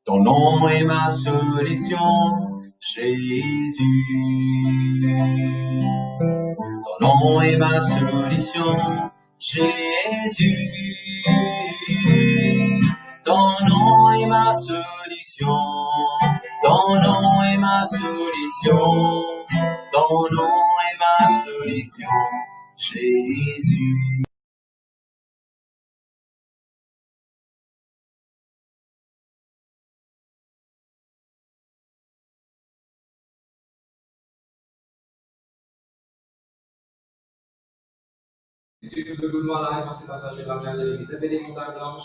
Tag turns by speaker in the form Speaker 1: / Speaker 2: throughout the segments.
Speaker 1: Ton nom est ma solution, Jésus. Ton nom est ma solution, Jésus. Ton nom est ma solution. Ton nom est ma solution. Ton nom est ma solution, Jésus.
Speaker 2: Si tu veux vouloir la réponse, c'est passage de la de l'église. C'est des montagnes blanches.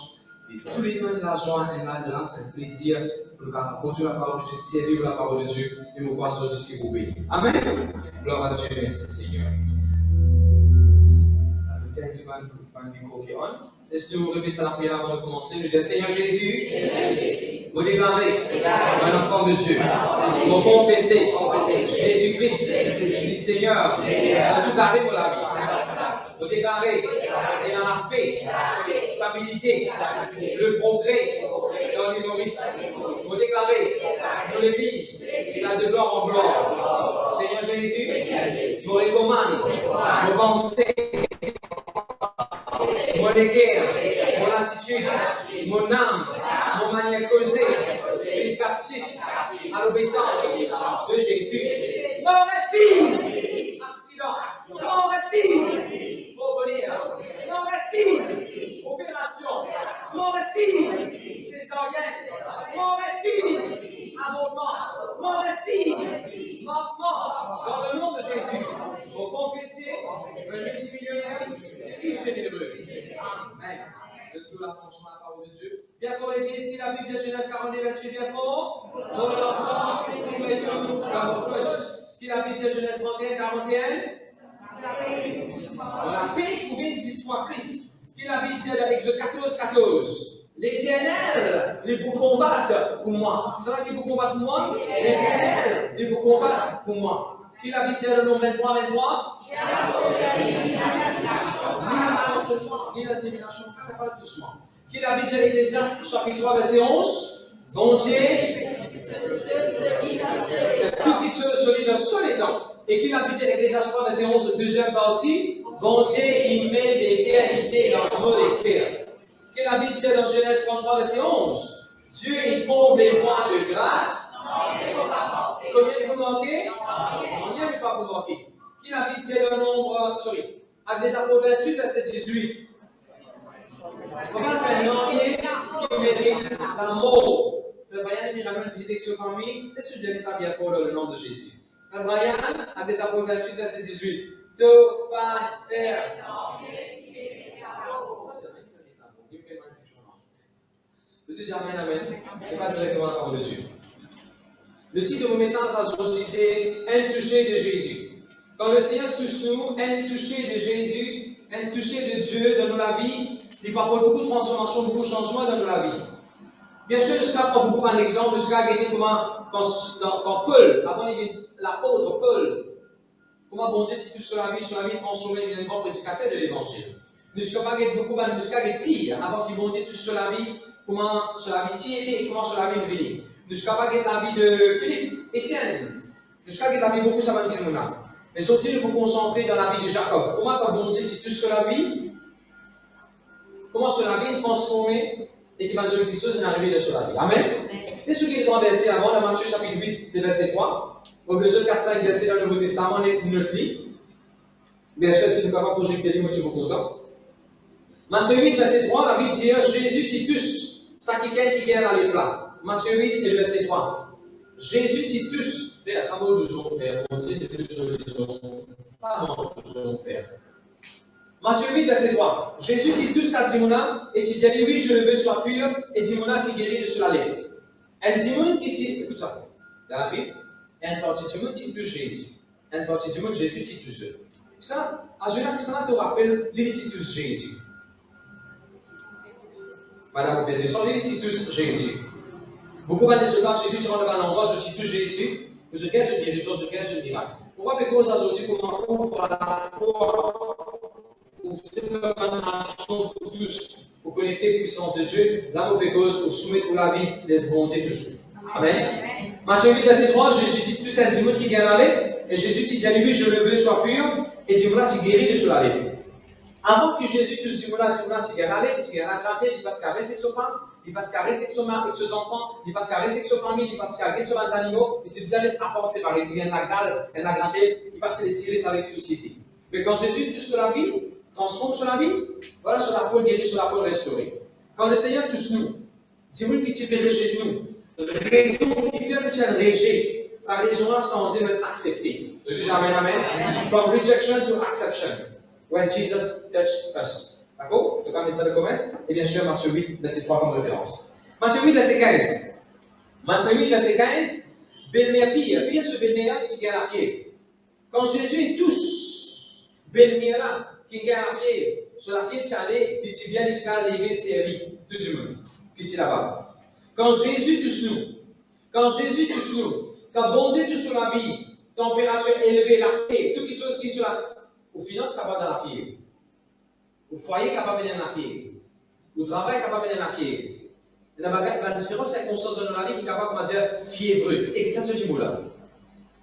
Speaker 2: Et tous les mois de la joie et là, c'est un plaisir pour nous apporter la parole de Dieu, servir la parole de Dieu et nous voir jusqu'à vous bénir. Amen. Gloire à Dieu, merci Seigneur. Laisse-nous répéter la prière avant de commencer. Nous disons Seigneur Jésus, vous déclarez un enfant de Dieu. Vous confessez Jésus-Christ, Seigneur, dans tout carré pour la vie. Vous déclarez dans la paix, la stabilité, le progrès dans l'humorisme. Vous déclarez dans l'Église, il a de gloire en gloire. Seigneur Jésus, vous recommande vos pensées, mon équerre, mon attitude, mon âme, mon manière de causer, est captive à l'obéissance de Jésus. Mort et fils, accident, mort et fils, revenir, mort et fils, opération, mort et fils, césarienne, mort et fils, avortement, mort et fils, mortement, dans le nom de Jésus. Vous confessez un multimillionnaire riche et généreux. Amen. De tout l'attachement à la parole de Bible. Viens pour l'église qui la Bible de Genèse 42, 28, viens pour. Pour l'ensemble, nous et nous, dans vos cloches. Qui la Bible de Genèse 31, 41. On a fait ou bien 10 fois plus. Qui la Bible de Exode 14, 14. L'Éternel, il vous combattre pour moi. C'est là qu'il vous combattre pour moi. L'Éternel, il vous combattre pour moi. Qui la Bible de le nom 23, 23. Ni la divination, pas doucement. Qui la Bible de l'Ecclésiaste, chapitre 3, verset 11. Bon Dieu, tout qui se solide dans solide. Et qui la Bible de l'Ecclésiaste 3, verset 11, deuxième partie. Bon Dieu, il met l'éternité dans le mot d'écrire. Qui la Bible dit dans Genèse 33, verset 11. Dieu, il comble les mois de grâce. Combien il vous manquez? Combien il ne pas vous manquer? Qui la Bible dit le nombre, avec des apôtres 28, verset 18. Comment faire un qui mérite l'amour? Le Brian il ramène une visite avec sa famille. Est-ce que Dieu ça bien fort dans le nom de Jésus? Le Brian, avec des apôtres 28, verset 18. De pas faire. Le deuxième amen. Et pas directement la parole de Dieu. Le titre de mon message aujourd'hui, c'est un toucher de Jésus. Quand le Seigneur touche nous, un toucher de Jésus, un toucher de Dieu dans la vie, il va apporter beaucoup de transformations, beaucoup de changements dans la vie. Bien sûr, je prends beaucoup un exemple, je vais regarder comment, dans Paul, avant l'apôtre Paul, comment bon Dieu touche sur la vie transformée, il est un bon prédicateur de l'évangile. Je ne vais pas regarder beaucoup, je vais regarder pire, avant que bon Dieu touche sur la vie, comment sur la vie tiédée, comment sur la vie de Philippe. Je ne vais pas regarder la vie de Philippe, Étienne. Je ne vais pas regarder la vie beaucoup, ça va dire là. Mais surtout, il faut concentrer dans la vie de Jacob. Comment quand bon Dieu touche sur la vie, comment sur la vie transformée, et qui va dire quelque chose, il est arrivé sur la vie. Amen. Et ce qui est dans le verset avant, dans Matthieu chapitre 8, verset 3, au besoin 4-5 versets dans le Nouveau Testament, notre lit. Verset, si nous pouvons projeter, moi je suis content. Matthieu 8, verset 3, la Bible dit Jésus Titus, ça qui gagne dans les plats. Matthieu 8, et le verset 3. Jésus Titus, Père, amour de son Père, mon Dieu de son pas mon Père. Matthieu 8, verset 3. Jésus Titus a dit et tu dis oui, je le veux soit pur, et dit tu guéris de sur la lèvre. Un démon qui dit, écoute ça, dans la Bible, un parti démon Titus Jésus. Un parti démon Jésus Titus. Ça, à Genève, ça te rappelle les Titus Jésus. Madame, vous descendez les Titus Jésus. Beaucoup de gens Jésus, tu rentres dans l'endroit, je Titus Jésus, vous êtes une guérison, je gagne un miracle. Pourquoi parce que ça sortit comment pour la foi, pour simplement tous, pour pour connecter la puissance de Dieu, là, pour soumettre la vie des bontés dessous. Amen. Matthieu 8, verset 3, Jésus dit, tout un démon qui vient aller, et Jésus dit, lui, je le veux, sois pur, et dis-moi, tu guéris de sur la vie. Avant que Jésus te dise, tu viens aller, tu viens attraper, il passe qu'à avec ses femmes, il passe qu'à avec ses enfants, il passe qu'à avec ses familles, il passe qu'à avec ses animaux, et tu dis, laisse pas séparer, tu viens de la dalle, et la grande, il passe les séries avec la société. Mais quand Jésus touche sur la vie, transforme sur la vie, voilà sur la peau guérie, sur la peau restaurée. Quand le Seigneur touche nous, dis-moi qui tu peux rejeter nous. La raison qui fait que tu as rejeté, sa raison a changé d'être acceptée. Je dis amen, amen. From rejection to acceptation. When Jesus touched us. D'accord? Donc, on met ça de commerce. Et bien sûr, Matthieu 8, verset 3 comme référence. Matthieu 8, verset 15. Matthieu 8, verset 15. Belle-mère pire ce belle-mère qui gagne la fièvre. Quand Jésus touche belle-mère là, qui gagne la fièvre, sur la fièvre, tu allais, puis tu viens jusqu'à arriver servi. Tout le monde. Qui est là-bas. Quand Jésus touche nous, quand bon Dieu touche sur la vie, température élevée, la fièvre, toutes les choses qui sont là, au finance capable de la fièvre, au foyer capable de la fièvre, au travail capable de la fièvre. La différence circonstance de la vie qui est capable de dire fiévreux. Et ça, c'est du mot là.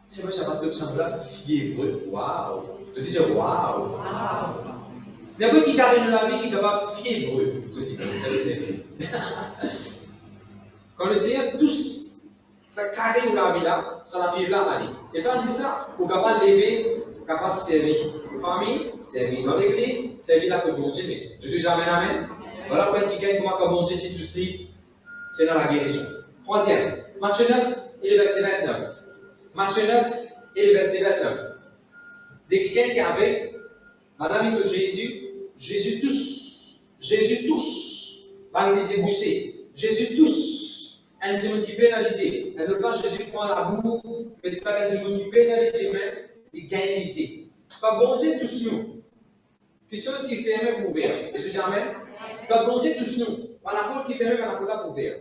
Speaker 2: C'est vrai, ça va te sembler fiévreux. Waouh! Je dis waouh! Il y a un peu qui carré de la vie qui est capable de fiévreux. C'est le Seigneur. Quand le Seigneur touche, ça carré de la vie là, ça la fièvre là, allez. Et quand c'est ça, pour capable de lever, capable de servir la famille, servir dans l'église, servir là pour bon Dieu. Je dis jamais amen. Voilà pourquoi qui gagne comment bon Dieu dit tout cela. C'est dans la guérison. Troisième, Matthieu 9 et le verset 29. Matthieu 9 et le verset 29. Dès quelqu'un qui avait, madame de Jésus touche, va nous dire bousser. Jésus touche, un démon qui pénalise. Elle ne veut pas Jésus prend la boue, mais c'est un démon qui pénalise même, il gagne ici. Quand bon Dieu touche nous, quelque chose qui fait même pour ouvrir. Je dis jamais. Quand bon Dieu touche nous, par la porte qui ferme, par la porte pour ouvrir.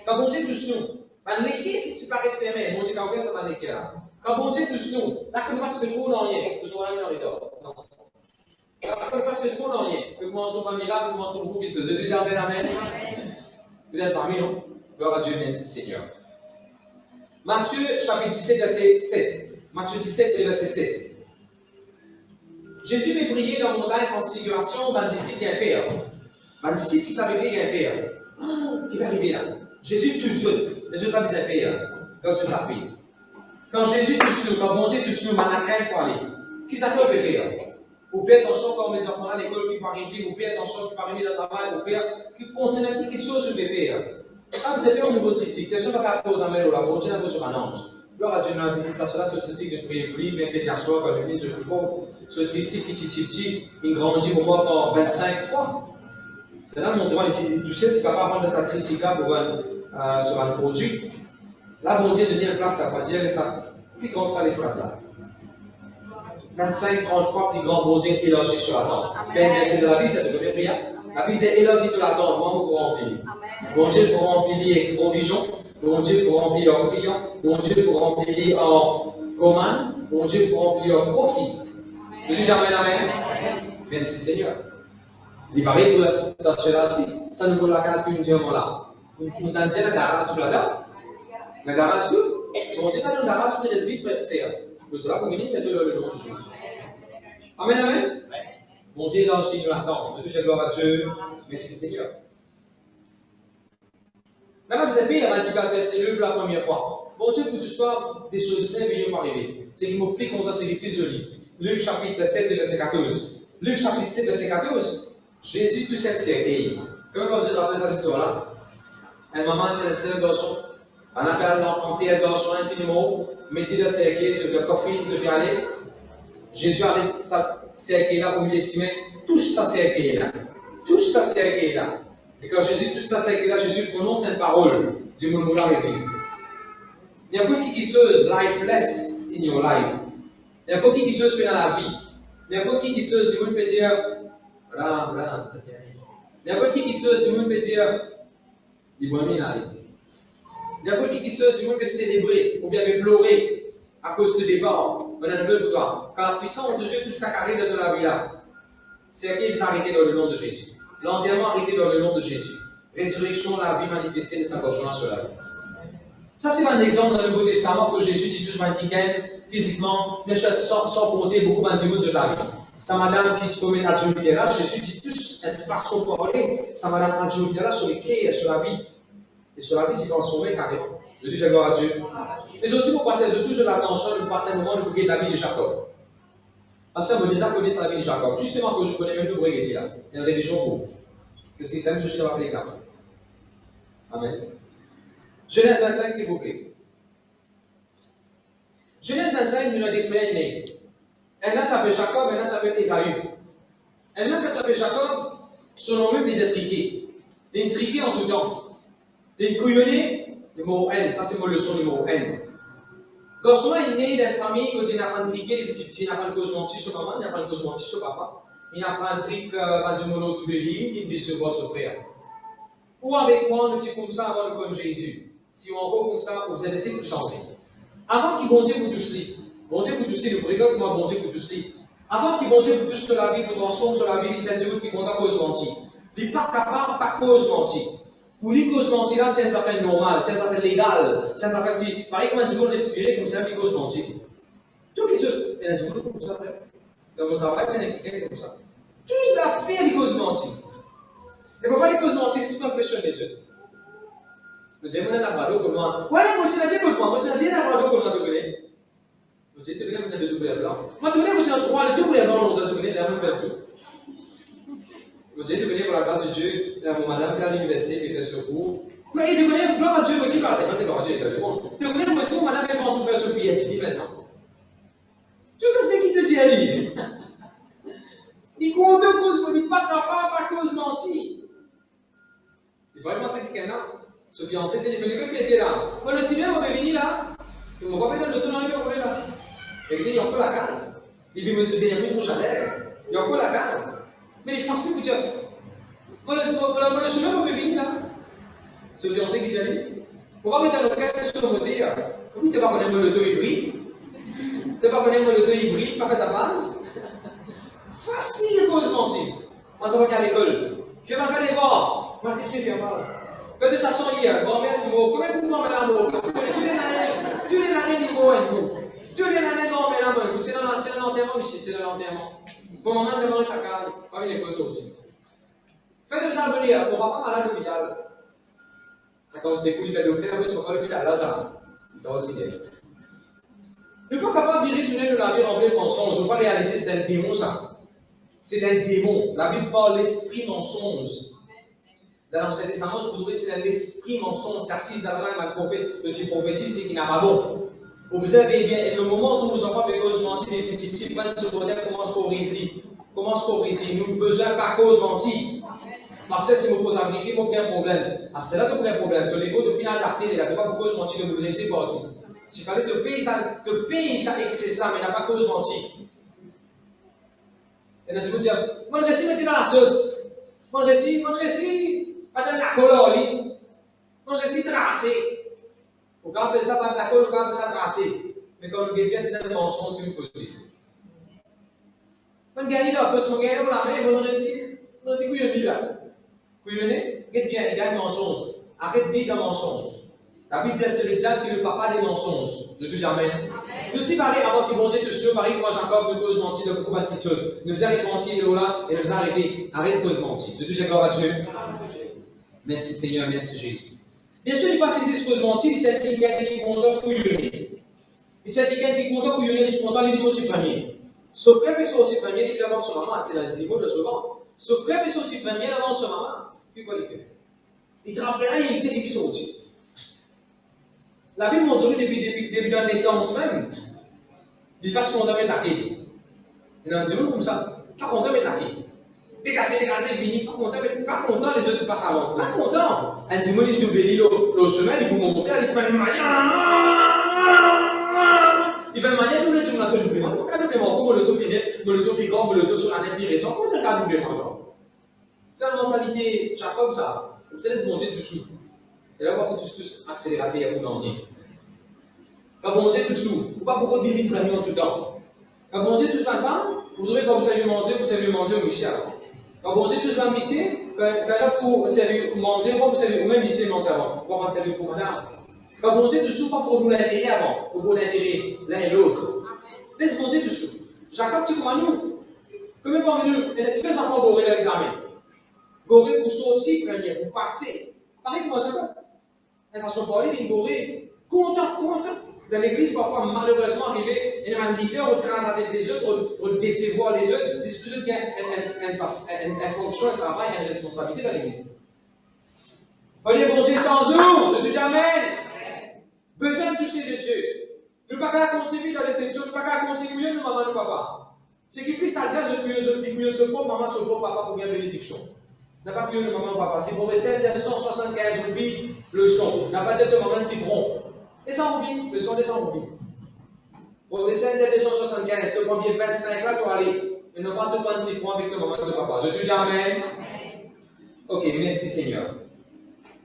Speaker 2: Quand bon Dieu touche nous, par l'équerre qui te paraît fermé, bon Dieu qui a ouvert, ça va l'équerre. Quand bon Dieu touche nous, là, que tu peux trop dans rien, tu dois aller dans les dents. Non. Quand tu peux trop dans rien, que moi, je ne pas miracle, que moi, je ne trouve pas de je dis jamais amen. Vous êtes parmi nous. Gloire à Dieu, merci Seigneur. Matthieu, chapitre 17, verset 7. Matthieu 17, verset 7. Jésus fait prier dans le montagne transfiguration d'un disciple qui a un père. Un disciple qui savait qu'il y a un père. Qui va arriver là? Jésus touche nous. Les autres pas un père. Quand tu t'appelles. Quand Jésus touche nous, quand bon Dieu touche nous, on a crainte pour aller. Qui s'appelle le père? Ou père ton champ comme les enfants à l'école qui parlent ou père ton champ qui parle dans le travail, ou père qui concerne quelque chose sur le père. Quand vous êtes au niveau tricycle, question de la cause à mêler la bon Dieu n'a pas sur un ange. Lors à Dieu dans la visitation là, ce tricycle de prier, bien que tu assois, quand le ministre de football, ce tricycle petit, il grandit pour voir par 25 fois. C'est là mon droit, tu sais, tu ne vas pas prendre sa tricycle pour sur un produit. Là, bon Dieu devient une place, ça va dire ça. Plus grand que ça, les stades là. 25-30 fois plus grand, bon Dieu élargi sur la tente. Ben, c'est de la vie, ça te devient rien. La vie dit élargi de la tente, moi, pour remplir. Bon Dieu pour remplir avec provision, bon Dieu pour remplir en client, bon Dieu pour remplir en commande, bon Dieu pour remplir en profit. Je dis jamais amen. Merci Seigneur. Il paraît que ça se là, ça nous vaut la case que nous disons là. Nous avons déjà la garage sur la dame. La garage sur, on dit que la garage sur les vitres, c'est le droit communique, mais le nom de Jésus. Amen, amen. Mon Dieu, dans le nous attend. De toute gloire à Dieu. Merci Seigneur. Maintenant, vous savez, avant qu'il va verser le pour la première fois. Bon Dieu, pour l'histoire, des choses merveilleuses vont arriver. C'est qu'il m'oublie qu'on doit se plus joli. Luc chapitre 7, verset 14. Luc chapitre 7, verset 14. Jésus, tout cette cercueil. Comment vous êtes dans cette histoire-là? Un moment, j'ai laissé un garçon. On appelle l'enfanté un garçon infiniment, mettez le cercueil sur le coffin, sur le aller. Jésus avait sa cercueil-là au milieu de ses mains. Touche sa cercueil-là. Touche sa cercueil-là. Et quand Jésus touche sa cercueil-là, Jésus prononce une parole. Dis-moi le mot là, il y a beaucoup qui chose lifeless in your life. Il y a beaucoup qui chose que dans la vie. Il y a beaucoup qui chose, je peux dire, bram, ça tient. Il y a beaucoup qui chose, je peux dire, il va bien aller. Il y a beaucoup qui chose, je peux célébrer ou bien pleurer à cause du départ. On a une besoin. Quand la puissance de Dieu touche sa carrière de la vie là, c'est qui vous arrêtez dans le nom de Jésus. L'enterrement arrêté dans le nom de Jésus. Résurrection, la vie manifestée, les accouchements sur la vie. Ça, c'est un exemple dans le Nouveau Testament que Jésus, si touche quelqu'un physiquement, mais sans compter beaucoup de la vie. Sa madame qui commet l'adultère, Jésus dit touche cette façon de parler, sa madame adultère sur les clés, sur la vie. Et sur la vie, tu transformé carrément. Je dis, gloire à Dieu. Les autres, pourquoi c'est toujours l'attention de passer un moment de regarder la vie de Jacob. Parce que vous déjà connaissez la vie de Jacob. Justement, que je connais même le regarder là. Il y a une révision pour vous. Parce que c'est même chose qui va faire l'examen. Amen. Genèse 25, s'il vous plaît. Genèse 25, nous avons des frères nés. Un autre s'appelle Jacob, un autre s'appelle Esaü. Un autre s'appelle Jacob, son nom même des intrigués. Les intrigués en tout temps. Les couillonnés, le mot N, ça c'est mon leçon numéro N. Quand souvent il est né d'une famille où il n'a pas intrigué, les petits, il n'a pas de cause mentie sur maman, il n'a pas de cause mentie sur papa, il n'a pas un truc, pas du mono tout de ligne, il ne se voit sur frère. Ou avec moi, nous disons comme ça avant de comme Jésus. Si on voit comme ça, vous allez essayer de changer. Avant qu'il bon Dieu vous touche, bon Dieu vous touche, le brigade, moi bon Dieu vous touche. Avant qu'il bon Dieu vous touche sur la vie, vous transforme sur la vie, il tient Dieu qui compte à cause mentie. Il n'est pas capable, pas cause mentie. Pour lui, cause mentie, là, c'est une affaire normale, c'est une affaire légale, c'est une affaire si, pareil comme un dimanche respirer, comme ça, il cause mentie. Toutes les choses, il y a un dimanche comme ça, dans mon travail, c'est un comme ça. Toutes les affaires, il cause mentie. Et pourquoi les causes menties, c'est pas impressionné les autres. Le Dieu, on a l'abado comme moi. Ouais, moi, c'est la bien comme moi, moi, c'est la bien l'abado comme moi, tu connais. Le Dieu, tu connais, on a deux doubles blancs. Moi, tu connais, moi, c'est un trois, les doubles blancs, on doit te connaître, d'ailleurs, on tout. Le Dieu, tu connais, pour la grâce de Dieu, mon madame, à l'université, qui était sur cours. Mais tu connais, gloire à Dieu aussi, par la gloire à Dieu, dans le monde. Tu connais, moi aussi, mon madame, elle pense faire ce PhD maintenant. Tout ça fait qui te dit à lui. Il compte deux causes, il n'est pas capable, pas cause mentie. Il va vraiment c'est quelqu'un là. Ce fiancé était quelqu'un qui était là. Moi, le cinéma, on va venir là. Il m'a pas fait le tournoi, on va là. Il dit, il y a encore la case. Il dit, monsieur Benjamin, rouge à l'air. Il y a encore la case. Mais il est facile pour dire. Moi, le cinéma, on va venir là. Ce fiancé qui dit, pourquoi mettre le cœur sur le côté? Comment tu vas connaître le dos hybride? Tu vas connaître le dos hybride, pas fait ta base? Facile, cause mentie. On s'en va qu'à l'école. Je vais m'appeler voir. Moi, je dis, je vais mal. Faites des absents hier, grand-mère, tu m'as. Combien de temps, l'amour? Tous les années, niveau un coup. Tous les années, grand-mère, l'amour. Tu es dans l'enterrement, Michel, tu es dans l'enterrement. Pour maman, tu as mangé sa case. Pas une école, toi aussi. Faites des absents hier, mon papa malade à l'hôpital. Ça cause des coups, il fait le docteur, oui, c'est pas l'hôpital, là, ça. Ça va aussi bien. Ne pas capable de virer, tourner de la vie remplie de mensonges. Je ne veux pas réaliser, c'est un démon, ça. C'est un démon. La Bible parle l'esprit mensonge. Dans l'Ancien Testament, vous trouvez que l'esprit mensonge qui assise dans la langue, le prophète, le type prophétique, c'est qu'il n'a pas bon. Observez bien, et le moment où vous en parlez cause mentie, les petits plans de secondaire commencent à corriger. Commence à corriger. Nous avons besoin pas cause mentie. Parce que si vous posez un vérité, il y a un problème. Ah, c'est là qu'il y a un problème. Que l'ego devient adapté, il n'y a pas de cause mentie de me blesser partout. S'il fallait te payer ça, excès ça, mais il n'y a pas de cause mentie. Et là, tu peux dire, moi, le récit était dans la sauce. Mon récit, pas dans la couleur, mon récit tracé. Ou quand on appelle ça pas de la couleur, ou quand on appelle ça tracé. Mais quand on regarde bien, c'est dans le mensonge qui nous pose. On gagne là, parce qu'on gagne là, mais mon récit, couillonné là. Couillonné, regarde bien, il y a un mensonge. Arrête bien le mensonge. La Bible dit c'est le diable qui est le papa des mensonges. Je dis jamais. Nous aussi, pareil, avant que mon Dieu te suive, pareil, moi, Jacob, nous cause mentir de beaucoup de petites choses. Nous arrêtons de mentir, là, et nous arrêter. Arrête de cause mentir. Je dis gloire à Dieu. Merci Seigneur, merci Jésus. Bien sûr, il participe ce cause mentir, il tient quelqu'un qui est content pour y. Il tient quelqu'un qui est content pour y, il est content, il est sorti premier. Sauf que, il est sorti premier, il avance son maman, il a des mots de souvent. Sauf que, il est sorti premier, il avance son maman. Puis quoi il fait? Il travaille là, il sait qu'il est sorti. La Bible montre depuis de la naissance même, il passe qu'on doit attaquer. Il y a un dimanche comme ça, pas content d'être attaqué. Décassé, fini, pas content, les autres passent avant. Pas content. Un dimanche, il nous bénit le chemin, il vous montre, il fait une manière. Il fait une manière, tout le monde a tout le monde. Quand même, comment le taux plus grand, le taux sur la nez plus récent, comment on a double maintenant? C'est la mentalité Jacob, ça. Vous allez se monter dessous. Et là, on va tous accélérer à vous gagner. Quand bon Dieu dessous, vous pas beaucoup de vivre vraiment tout le temps. Quand bon Dieu tous ma femme, vous trouvez quand vous savez manger au Michel. Quand bon Dieu tous ma Michel, là, pour servir, manger, pas pour servir, ou même ici, non, avant. Pour pas servir pour madame. Quand bon Dieu dessous, pas pour nous l'intérêt avant, pour l'intérêt l'un et l'autre. Laisse bon Dieu dessous. Jacob, tu vois nous. Combien parmi nous, qui fait enfants Goré à l'examen? Goré pour sortir, premier, pour passer. Pareil que moi, Jacob. Attention, pour aller, il Goré. Content. Dans l'église, parfois, malheureusement, arrivé, il y a un leader qui crase la tête des autres, pour décevoir les autres, disposer qu'il y a une fonction, un travail, une responsabilité dans l'église. Prenez bon Dieu sans nous, je te dis Amen. Besoin de toucher de Dieu. Nous ne pouvons pas continuer dans les sélections, nous ne pouvons pas continuer nous, maman, nous, papa. Ce qui plus ça grâce, je peux maman, sur le papa pour bien bénédiction. N'a pas pu maman, papa. Si pour essayer de 175 roupies, le son. N'a pas dit de maman, c'est bon. Et 100 roupies, le son des 100 roupies. Pour essayer de 275, tu prends bien 25 là pour aller. Mais non pas de prendre 6 francs avec ton maman, de papa. Je te dis Amen. Ok, merci Seigneur.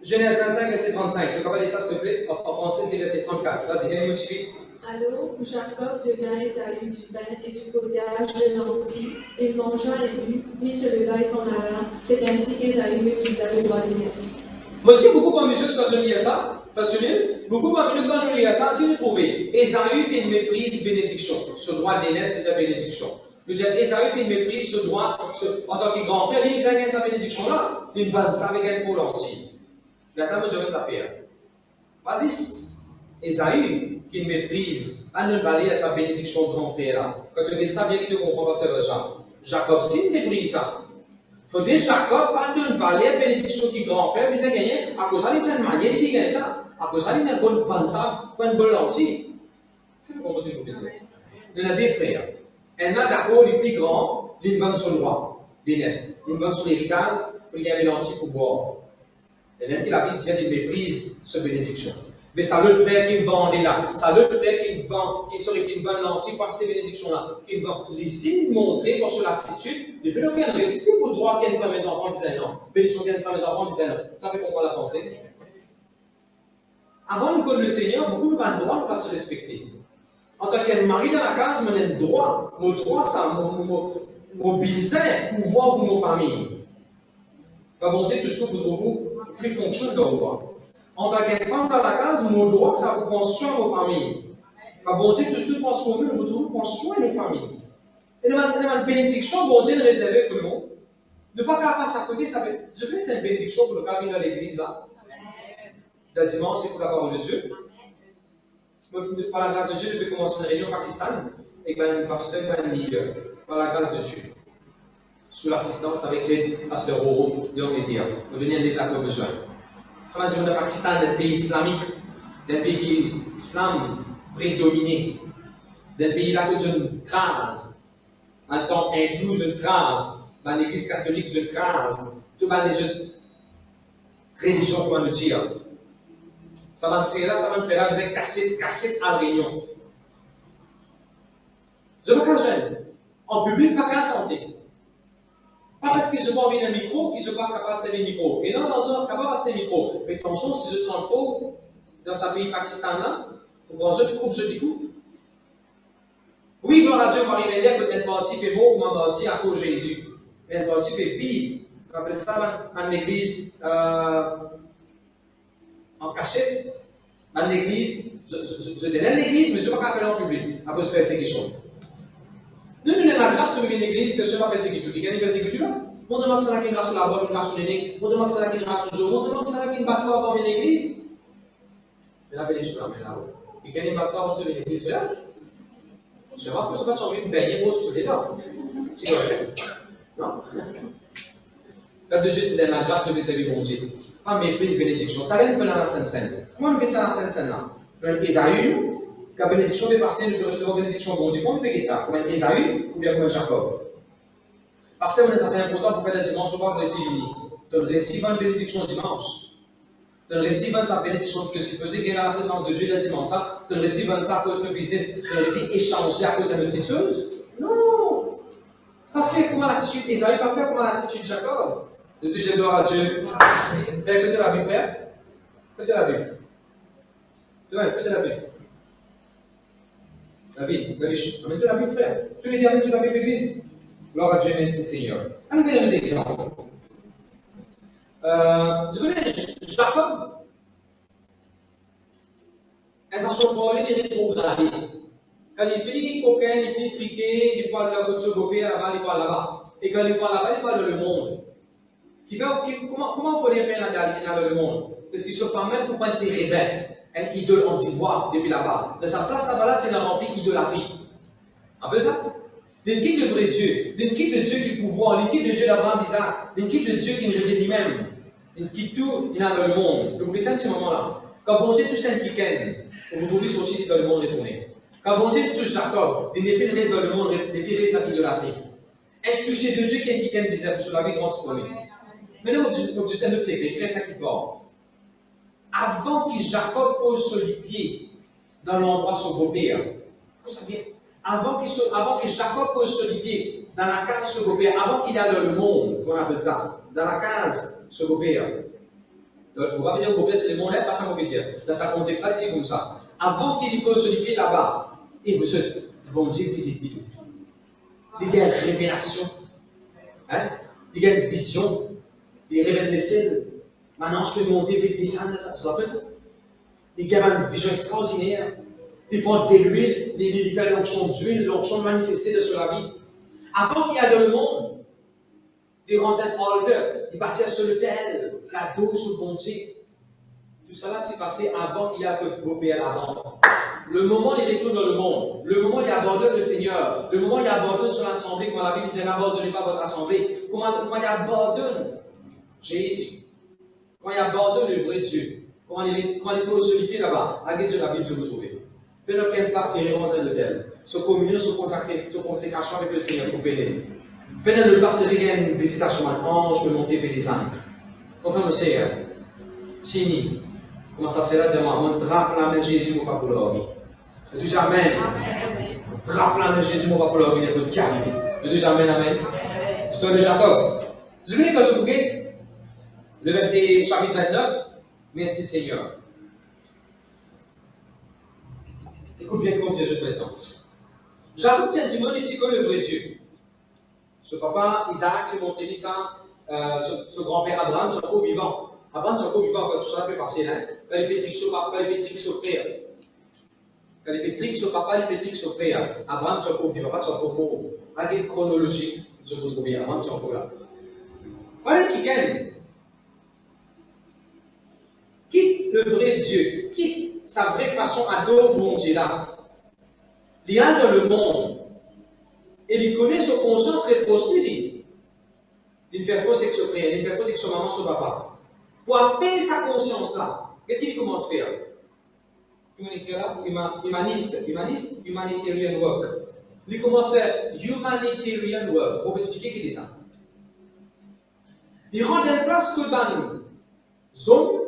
Speaker 2: Genèse 25, verset 35. Tu peux pas lire ça, s'il te plaît? En français, c'est verset 34. Vas-y, viens me suivre.
Speaker 3: Alors Jacob donna Ésaü du pain et du potage de lentilles. Il mangea et but, puis se leva et s'en alla. C'est ainsi qu'Ésaü méprisa le droit d'aînesse.
Speaker 2: Moi aussi, beaucoup parmi nous, quand je lis ça, facile, beaucoup parmi nous, quand nous lisons ça, qui nous trouvez? Ésaü fait une méprise bénédiction. Ce droit d'aînesse, c'est déjà bénédiction. Nous disons, Ésaü fait une méprise, ce droit, en tant que grand frère, il gagne sa bénédiction-là. Il vend ça avec un pot lentilles. Maintenant, je vais faire. Vas-y, Ésaü, qui méprise, à ne pas lire sa bénédiction de grand frère là. Quand tu dis ça, bien que tu comprends pas ce Jean. Jacob, si il méprise ça. Il faut dire Jacob, pas de ne pas lire la bénédiction qui grand frère, mais il a gagné. À cause de ça, il a une manière, il gagne ça. À cause de ça, il a une bonne vente ça, une bonne lentille. C'est comment c'est pour dire. Il y a des frères. Un a d'accord, les plus grands, ils vendent sur le droit, les naissent. Ils vendent sur l'héritage, pour y avoir lentille pour boire. Et même qu'il habite, il méprise cette bénédiction. Mais ça veut le faire qu'il vend là. Ça veut le faire qu'il vend, qu'il serait qu'il vend l'antique par cette bénédiction-là. Qu'il va ici montrer par son attitude, il veut aucun respect pour le droit qu'il y a mes enfants disent non. Bénédiction qu'il y a mes enfants disent non. Ça fait comprendre la pensée. Avant nous connaître le Seigneur, beaucoup nous avons le droit de se respecter. En tant que mari dans la case, on a le droit. Mon droit, ça, mon bizarre pouvoir pour nos familles. Bon Dieu, tout ça pour vous, il fonctionne dans le droit. En tant que femme dans la case, mon droit, ça vous prend soin de vos familles. Bon Dieu, tout ce qu'on se trouve, vous prend soin de nos familles. Et dans une bénédiction, bon Dieu, réservée pour nous. Ne pas qu'à passer à côté, ça veut dire que c'est une bénédiction pour le cas dans l'église là. Le dimanche, c'est pour la parole de Dieu. Par la grâce de Dieu, je vais commencer une réunion au Pakistan avec un pasteur et un leader. Par la grâce de Dieu. Sous l'assistance avec les pasteurs oraux de Média. Nous venons de l'État qu'on a besoin. Ça va dire le Pakistan, un pays islamique, un pays qui l'islam prédominé, un pays là que je crase, en tant qu'hindou, je crase, dans l'église catholique, je crase, tout les religions, comment nous dire. Ça va me faire là, vous êtes cassette à la réunion. Je me casse jeune. En public, pas qu'à la santé. Pas parce que je n'ai pas envie d'un micro, que je ne suis pas capable de passer le micro. Et non, je suis capable de passer le micro. Mais ton chose, si je te sens faux, dans ce pays Pakistan là, pour je te coupe, je te coupe. Oui, gloire à Dieu, Marie Médère, peut-être parti est mort, ou parti à cause de Jésus. Mais un parti est vivre. Après ça, dans l'église, en cachette, dans l'église, je donne l'église, mais je ne peux pas faire en public, à cause de persécution. Nous, nous avons la grâce de l'église, que ce n'est pas persécuté. Il y a une persécution là. On demande que ça n'a qu'une grâce sur la bonne, une grâce sur le nez. On demande que ça n'a qu'une grâce sur le jour. On demande que ça n'a qu'une bataille avant une église. Mais la bénédiction, mais là-haut. Il y a une bataille avant une église, là. Je vois que ce n'est pas envie de baigner pour se là. C'est quoi ça? Non? L'œuvre de Dieu, c'est dans la grâce de servir mon Dieu. Pas méprise, bénédiction. Tu as rien que dans la Sainte-Seine. Comment on fait ça dans la Sainte-Seine là? Dans Ésaü, la bénédiction des passés, nous recevons la bénédiction de mon Dieu. Comment on fait ça? Comme un Ésaü ou bien comme un Jacob? Parce que ça fait important pour faire le dimanche, on va réciter l'uni. Tu récives une bénédiction dimanche. Tu récives sa bénédiction que si tu faisais gagner la présence de Dieu le dimanche, tu récives ça à cause de ton business, tu récives échanger à cause de petite chose. Non! Pas faire comme l'attitude Ésaü, pas faire comme l'attitude Jacob. Le deuxième gloire à Dieu. Fais écouter la Bible, frère. Écoutez la Bible. Écoutez la Bible. La Bible, mettez la Bible, frère. Tous les derniers de la Bible, l'église. Gloire à Dieu, merci Seigneur. Allons donner un exemple. Tu connais Jacob? Intention pour lui, il est rétrogradé. Quand il finit coquin, il finit triqué, il parle de la côte gauche là-bas, il parle là-bas. Et quand il parle là-bas, il parle dans le monde. Comment on connaît faire dans le monde? Parce qu'il se fait même pour prendre des rebelles, un idole antiquois depuis là-bas. Dans sa place là-bas, tu as rempli d'idolâtrie. Appelez ça? L'équipe de vrai Dieu, l'équipe de Dieu qui pouvoir, l'équipe de Dieu d'Abraham d'Isaac, l'équipe de Dieu qui nous révèle lui-même, qui tout il y a dans le monde. Le chrétien de ce moment-là, quand bon Dieu touche un week-end, vous trouvez sorti dans le monde retourné. Quand bon Dieu touche Jacob, il n'est plus resté dans le monde, il n'est plus resté dans l'idolâtrie. Être touché de Dieu qui est un week-end bizarre sur la vie transformée. Maintenant, je t'ai un autre secret, c'est ça qui parle. Avant que Jacob pose sur les pieds dans l'endroit de son beau-père, vous savez, avant que Jacob pose sur les pieds dans la case de son beau-père, avant qu'il aille dans le monde, on appelle ça, dans la case de son beau-père. On ne va pas dire beau-père, c'est le monde, pas ça qu'on peut dire. Dans sa contexte, c'est comme ça. Avant qu'il pose sur les pieds là-bas, et vous savez, bon Dieu visite tout. Il y a une révélation, hein? Il y a une vision. Il révèle les ciels. Maintenant, je peux monter et descendre. Vous vous rappelez ça? Il y a une vision extraordinaire. Il prend de l'huile, il fait l'onction d'huile, l'onction manifestée sur la vie. Avant qu'il y ait dans le monde, il rend un altar, il partit sur l'autel, la dos sur le bon Dieu. Tout cela s'est passé avant qu'il y ait que beau-père avant. Le moment où il retourne dans le monde, le moment où il abandonne le Seigneur, le moment où il abandonne son assemblée, comme la Bible dit, n'abandonnez pas votre assemblée, comment il abandonne Jésus, comment il abandonne le vrai Dieu, comment il pose sur les pieds là-bas, à Dieu la Bible, je vous trouve. Peu dans quelle place il rentre dans l'hôtel, se communion, se consécration avec le Seigneur pour bénir. Peu dans le place, il y a une visitation, un ange peut monter vers les âmes. Enfin, le Seigneur, Tini, comment ça c'est là, dis-moi, on drape la main de Jésus, mon papa, pour leur vie. Je dis jamais, drape la main de Jésus, mon papa, pour leur vie, il y a d'autres qui arrivent. Je dis jamais, amen. Histoire de Jacob. Vous venez quand je vous le verset chapitre 29, merci Seigneur. Écoute bien comment Dieu je te maintenant. Jacob tient du monde et dit comme le vrai Dieu. Ce papa, Isaac, c'est montré ça, ce grand-père Abraham, Jacob vivant. Abraham, Jacob vivant, quand tout cela peut passer là. Quand il pétrique sur papa, il pétrique sur frère. Quand il pétrique sur papa, il pétrique sur frère. Abraham, Jacob vivant, pas Jacob mort. Pas de chronologie, je vous trouve bien. Abraham, Jacob là. Voilà qui gagne. Quitte le vrai Dieu, quitte sa vraie façon à adorer mon Dieu là. Il y a dans le monde, et il connaît son conscience rétro-cédée. Il fait faux avec son frère, il fait faux avec son maman, son papa. Pour apaiser sa conscience là, qu'est-ce qu'il commence à faire? Comment il écrit là? Humanitarian work. Il commence à faire humanitarian work. Pour expliquer ce qu'il dit ça. Il rend en place ce ban zone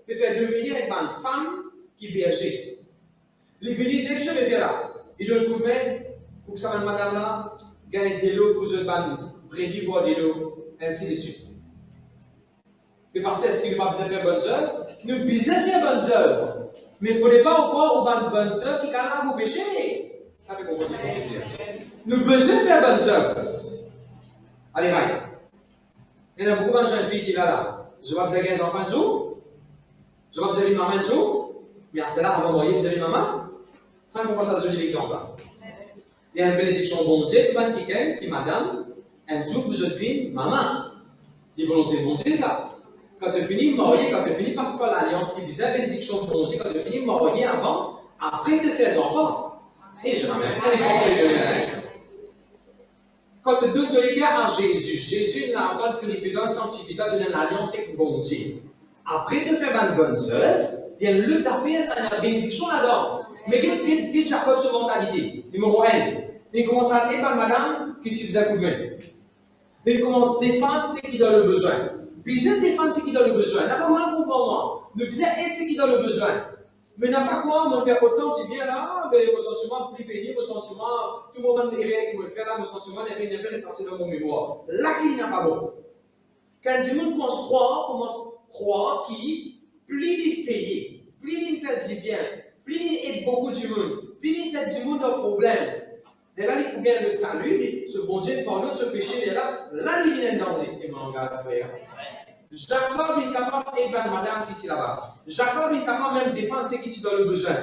Speaker 2: peut faire devenir une femme qui est berger. Il vient dire que je vais faire là. Il donne le coup de main pour que ça madame là gagne de l'eau pour ce ban, brebis boire de l'eau, ainsi de suite. Le pasteur, est-ce qu'il n'a pas besoin de faire bonnes œuvres? Nous avons besoin de faire bonnes œuvres. Mais il ne faudrait pas encore aux bonnes œuvres qui canardent vous pécher. Ça fait comprendre ce qu'on veut dire. Nous avons besoin de faire bonnes œuvres. Allez, Mike. Il y a beaucoup de jeunes filles qui sont là. Je vais vous avez des enfants de jour. Je vais vous avez une maman de jour. Mais à cela, avant de voyer, vous avez une maman. Ça, on commence à se dire l'exemple. Il y a une bénédiction bon Dieu qui va quelqu'un, qui madame, un jour vous avez une maman. Il volonté de bon Dieu, ça. Quand tu finis marié, quand tu finis passe par l'alliance qui visait la bénédiction de bon Dieu, quand tu finis marié avant, après tu fais des enfants. Et je n'en ai pas d'exemple de quand tu donnes les gars à Jésus, Jésus n'a encore purificateur, sanctificateur de l'alliance avec bon Dieu. Après de faire une bonne œuvre, il y a l'autre affaire, ça a une bénédiction là-dedans. Mais qu'est-ce que Jacob sur mentalité? Numéro 1, il commence à dire par madame qui utilise un coup de main. Il commence à défendre ce qui donne le besoin. Puis il défendre ce qui donne le besoin. N'a pas mal pour moi. Nous devons aider ce qui donne le besoin. Mais n'a pas quoi, on fait autant, tu viens là, mais mon sentiment plus pénible, mon sentiment, tout le monde est réel qui me le fait là, mon sentiment n'est pas effacé dans mon mémoire. Là, qu'il n'y a pas bon. Quand du monde commence à croire qu'il, plus il paye, plus il fait du bien, plus il aide beaucoup du monde, plus il aide du monde dans le problème. Et là, il gagne le salut, ce bon Dieu, pardon de ce péché, il est là, il vient d'en dire. Et mon gars, frère. Jacob est capable d'aider madame qui est là-bas. Jacob est capable même de défendre ce qui est dans le besoin.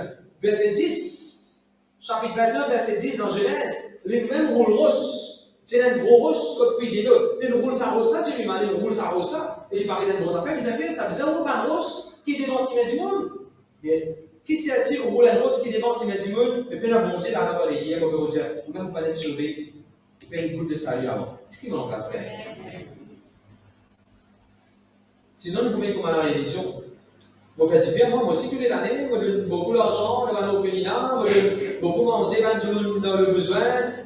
Speaker 2: Verset 10, chapitre 29, verset 10 dans Genèse, les mêmes rôles roches. C'est un gros roche comme puis des autres. Il roule sa rosa, j'ai mis il roule sa rosa. Et il parlait d'un gros affaire, ils avaient ça faisait un pan roche qui est devant Simon du monde. Qui s'est-il au roule un roche qui est devant Simon du monde? Et puis la bonté là, on va aller hier, on va dire, on va vous parler de surveiller. Il fait une boule de salut avant. Est-ce qu'il m'a en place? Sinon, nous pouvons comme à la religion. Vous faites bien, moi aussi, tous les années, je donne beaucoup d'argent, je vais au féminin, je donne beaucoup manger dans le besoin.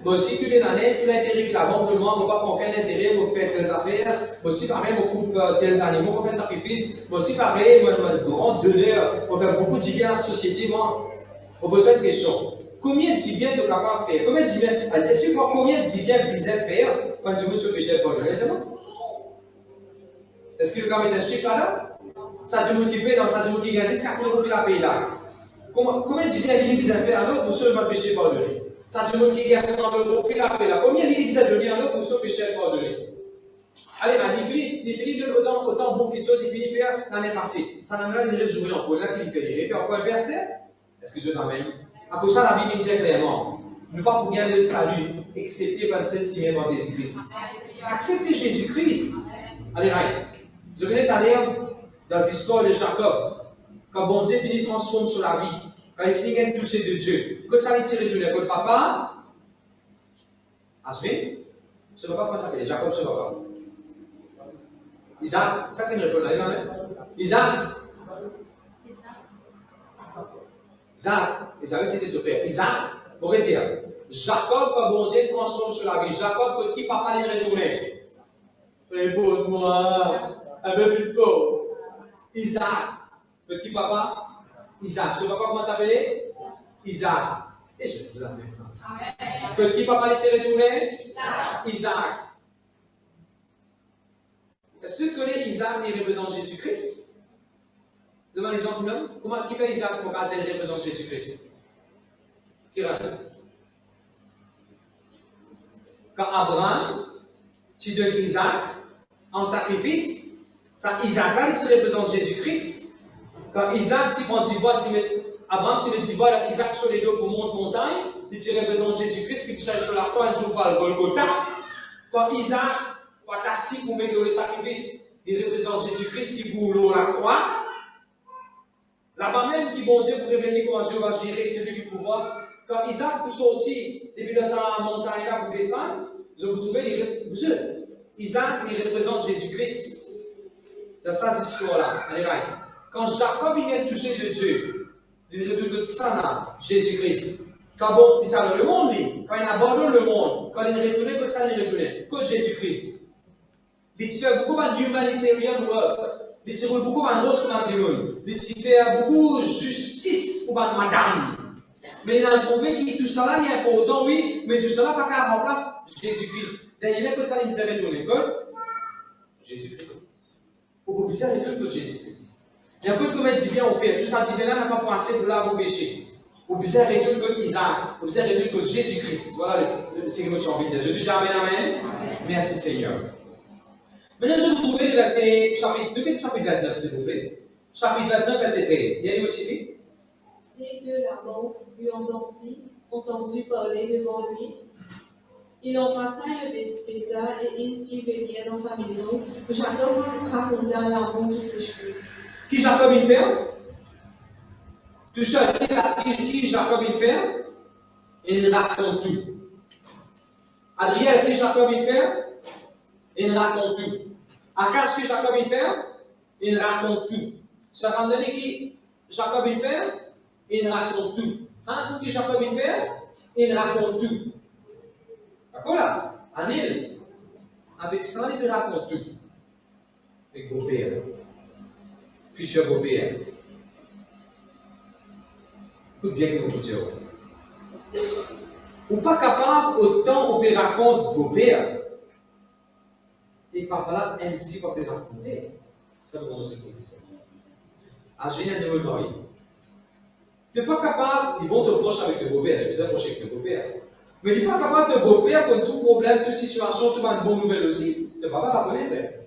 Speaker 2: Moi aussi, tous les années, tout l'intérêt que la banque me demande, je ne pas prendre aucun intérêt, je fais telles affaires. Moi aussi, pareil, je coupe tels animaux, je fais sacrifice. Moi aussi, pareil, je suis un grand donneur, je fais beaucoup de bien à la société. Moi, j'ai besoin de questions. Combien de bien tu es capable de faire? Combien de bien? Est-ce que combien de bien visait faire quand tu veux se pécher pour le reste? Est-ce que le gars met un chiffre là? Ça dit qui paye dans ça dit qui gagne 4 € la paye là. Combien de bien il visait faire alors pour se pécher pardonné? Ça dit qui gagne 100 € la paye là. Combien il visait donner alors pour se pécher pardonné? Allez, il finit de autant bon petites choses, il finit de faire l'année passée. Ça n'a pas une résurrection en là qu'il fait. Il fait encore un verset? Est-ce que je t'amène? Après ça, la Bible dit clairement, ne pas pour gagner le salut, excepté par celle ci dans Jésus-Christ. Acceptez Jésus-Christ. Allez, right. Je venais d'aller dans l'histoire de Jacob, quand bon Dieu finit de transformer sur la vie, quand il finit de toucher de Dieu. Quand ça lui tire de l'école, papa, Ashvin, ce papa, comment ça s'appelle? Jacob, ce papa. Isaac, ça qui me répond là, Isaac. Isaac, c'était son frère. Isaac, on pourrait dire, Jacob, quand bon Dieu transforme sur la vie, Jacob, qui papa lui retourner? Réponds-moi, un peu plus fort. Isaac, petit papa, Isaac. Ce papa, comment s'appelle? Isaac. Et je vous appelle. Petit papa, il s'est retourné? Isaac. Est-ce que tu connais Isaac, il représente Jésus-Christ? Demandez les gens tout le monde. Comment qui fait Isaac pour dire qu'il représente Jésus-Christ? Qui raconte? Quand Abraham, tu donnes Isaac en sacrifice, ça, Isaac là, il représente Jésus-Christ. Quand Isaac, tu prends, tu vois, tu mets Abraham, tu mets, tu vois Isaac sur les deux pour monter montagne, il représente Jésus-Christ qui touche sur la croix, un jour par le Golgotha. Quand Isaac, quand assis pour mettre le sacrifice, il représente Jésus-Christ qui boule la croix. Là-bas même, qui bon Dieu pour révéler comment Dieu va gérer celui du pouvoir. Quand Isaac pour sortir depuis dans sa montagne là pour descendre, vous trouvez, Isaac, il représente Jésus-Christ. Dans cette histoire-là, allez, right. Quand Jacob vient toucher de Dieu, de ça, Jésus-Christ, quand bon, il s'en le monde, quand il abandonne le monde, quand il retourne, quand ça il retourne, que Jésus-Christ. Il fait beaucoup de humanitarian work, il fait beaucoup de choses pour le monde, il fait beaucoup de justice pour madame. Mais il a trouvé que tout ça là est important, oui, mais tout ça là pas qu'à remplacer Jésus-Christ. D'ailleurs, quand ça il s'est retourné, Jésus-Christ. Pour que ça retourne que Jésus-Christ. Il y a un peu de combien de bien on fait. Tout ça, là n'a pas passé pour là vos péchés. Pour que ça retourne que Isaac. Pour que ça retourne que Jésus-Christ. Voilà ce que j'ai envie de dire. Je dis amen, amen. Merci Seigneur. Maintenant, je vais vous trouver le verset chapitre 29, s'il vous plaît. Chapitre 29, verset 13. Il y a une autre chiffre?
Speaker 3: Dès que la montre lui entendu parler devant lui, il embrassa le baisa et il fit venir dans sa maison. Jacob raconta à Laban toutes ces choses.
Speaker 2: Qui Jacob il fait? Tout ça, qui Jacob il fait? Il raconte tout. Adrien, qui Jacob il fait? Il raconte tout. Akash, qui Jacob il fait? Il raconte tout. Sarandani, qui Jacob il fait? Il raconte tout. Hans, qui Jacob il fait? Il raconte tout. D'accord là? Anil, avec ça, il raconte tout. Et beau-père. Futur beau-père. Écoute bien que vous dites. Ou pas capable autant de raconter beau-père. Et par là, ainsi, pas de raconter. Ça vous commence à écouter. Ah, je viens de vous le dire. Tu n'es pas capable, ils vont te proche avec le beau-père, je vais approcher avec le beau-père. Mais tu n'es pas capable de beau-père pour tout problème, toute situation, toute bonne nouvelle aussi. Tu ne vas pas la connaître.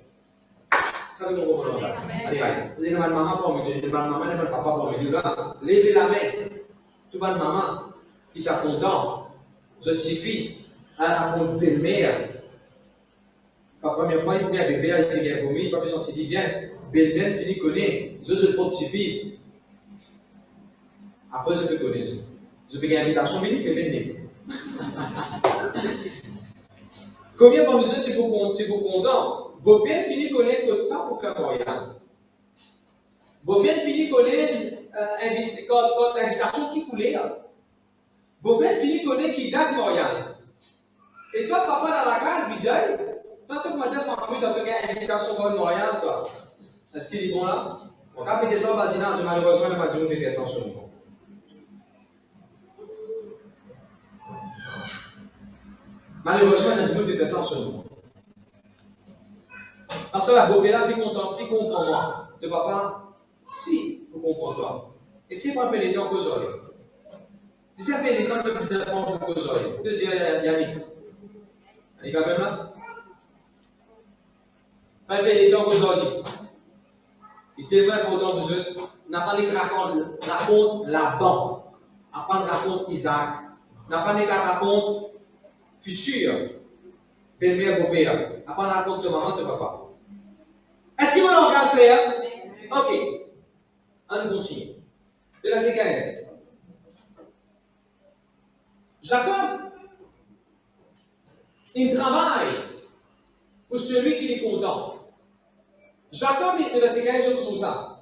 Speaker 2: Sabi ko po mga Allez, allez, naman mama po, naman mama, naman papa po, levez la main. Tout le maman qui est content, vous êtes fille, à mon belle-mère. La première fois, il vient bébé, il vient vomir, il va se sentir bien. Belle-mère finit connaît, vous êtes pas petite fille. Après, je peux connaître. Je peux gagner une invitation, mais il venir. Combien parmi vous êtes content? Vous bien fini connaître tout ça pour faire voyage. Vous bien fini connaître l'invitation qui coulait là. Vous bien fini connaître qui date voyage. Et toi, papa dans la case, Vijay, toi, tu m'as dit, famille, tu as une invitation pour le voyage, toi. Est-ce qu'il est bon là? On a pété ça au Badina, malheureusement, le Badina fait faire ça sur nous. Malheureusement, il y a des gens qui font ça sur nous. Parce que la beauté là, plus content moi. De papa, si vous comprenez toi. Et si vous appelez les gens que vous aurez. Si vous appelez les gens que vous aurez. Vous devez dire Yannick. Yannick, quand même là. Vous appelez les gens que vous aurez. Il est vrai pour vous autres. N'a pas les raconte Laban. N'a pas raconte Isaac. N'a pas les raconte futur. Belle-mère, beau-père. N'a pas raconte de maman, de papa. Est-ce qu'il y a un langage clair? Ok. On continue. Le verset 15. Jacob, il travaille pour celui qui est content. Jacob, le verset 15, je trouve ça.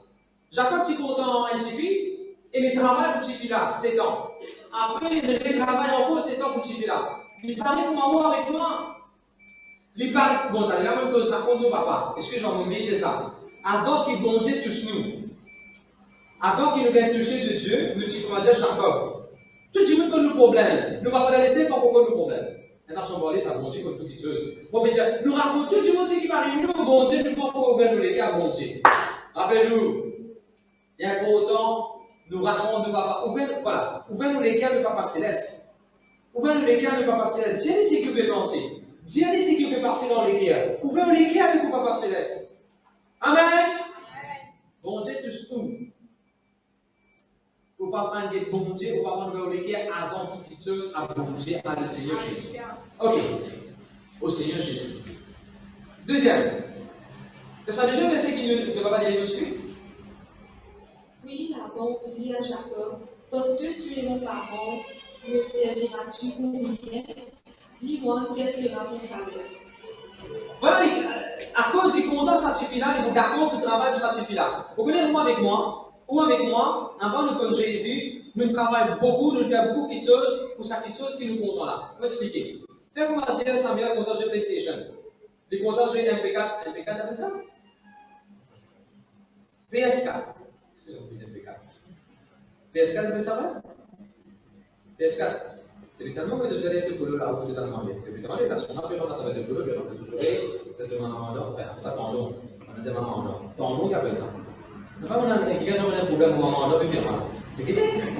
Speaker 2: Jacob, tu es content un petit fille, et il travaille pour petit fille là, 7 ans. Après, il travaille encore 7 ans pour petit fille là. Il parlait pour maman avec moi. Il parle, bon, t'as la même chose, raconte-nous, papa. Excuse-moi, mon métier, c'est ça. Avant qu'il bon Dieu touche nous, avant qu'il nous vienne toucher de Dieu, nous disons, comment dire, Jacob. Tout le monde a nos problèmes. Nous ne allons pas laisser pour qu'on ait nos problèmes. Et dans son balai, ça bon Dieu comme tout qui chose. Bon, mais dire, nous racontons tout le monde ce qui m'arrive, nous, bon Dieu, nous ne pouvons pas ouvrir nous les cas, bon Dieu. Rappelez-nous, il y a pourtant, nous racontons, nous papa, ouvrez-nous les cas de papa céleste. Ouvrez-nous les cas de papa céleste. Dieu dit ce qu'il peut penser. Dieu dit ce qu'il peut passer dans les guerres. Ouvrez les guerres avec le papa céleste. Amen. Bon Dieu touche tout. Pour ne pas prendre de bon Dieu, pour ne pas prendre les guerres avant toute chose à bon Dieu, à le Seigneur Jésus. Ok. Au Seigneur Jésus. Deuxième. Est-ce que déjà verset qui ne va pas dire suivre?
Speaker 3: Puis Laban dit à Jacob, parce que tu es mon parent, me serviras-tu combien? Dis-moi quel sera ton salaire.
Speaker 2: Voilà, à cause du content sanctifie-là, il est d'accord pour travailler pour sanctifie-là. Vous connaissez avec moi, avant de connaître Jésus, nous travaillons beaucoup, nous faisons beaucoup de choses pour chaque chose qui nous compte là. Je vais expliquer. Fais comment dire ça meilleur content sur PlayStation. Les contents sur MP4, MP4 appelle ça? PS4. Excusez-moi, MP4. PS4 appelle ça vrai? PS4. C'est tellement que vous allez être pour le là, vous êtes dans le monde. Et puis, dans les relations, après, on a fait le bureau, vous serez, vous êtes maman, ça tendon. On a dit maman, tendon qui appelle ça. Enfin, on a un problème pour maman, puis firma. C'est qui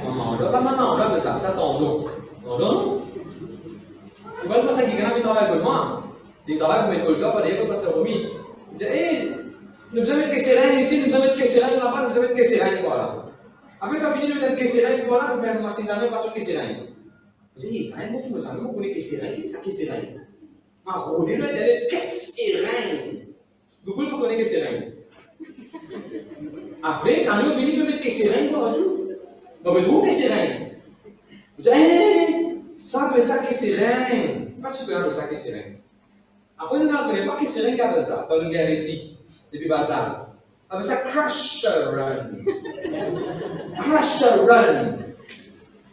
Speaker 2: maman, pas maman, on appelle ça, ça tendon. Tendon? Vous voyez pas ça qui gagne, il travaille avec moi. Il travaille pour mettre le corps, il passe au remis. Il dit, hé, nous avons mettre Kesserin ici, nous avons mettre Kesserin là-bas, nous avons mettre Kesserin, voilà. Après, quand on finit de mettre Kesserin, voilà, vous mettez une machine d'armée, parce que Kesserin. Vous dites, quand même, vous savez, vous connaissez Kesserin, qui est ça Kesserin? Ah, rodez-le, d'aller Kesserin. Vous connaissez Kesserin. Après, quand nous venons, vous mettre Kesserin, quoi, tout. On peut trouver Kesserin. Vous dites, hé, ça appelle ça Kesserin. Pas tu peux appeler ça Kesserin. Après, nous n'appelons pas Kesserin qui appelle ça, quand nous avons ici, depuis Bazar. On appelle ça Crush Run. Crush Run.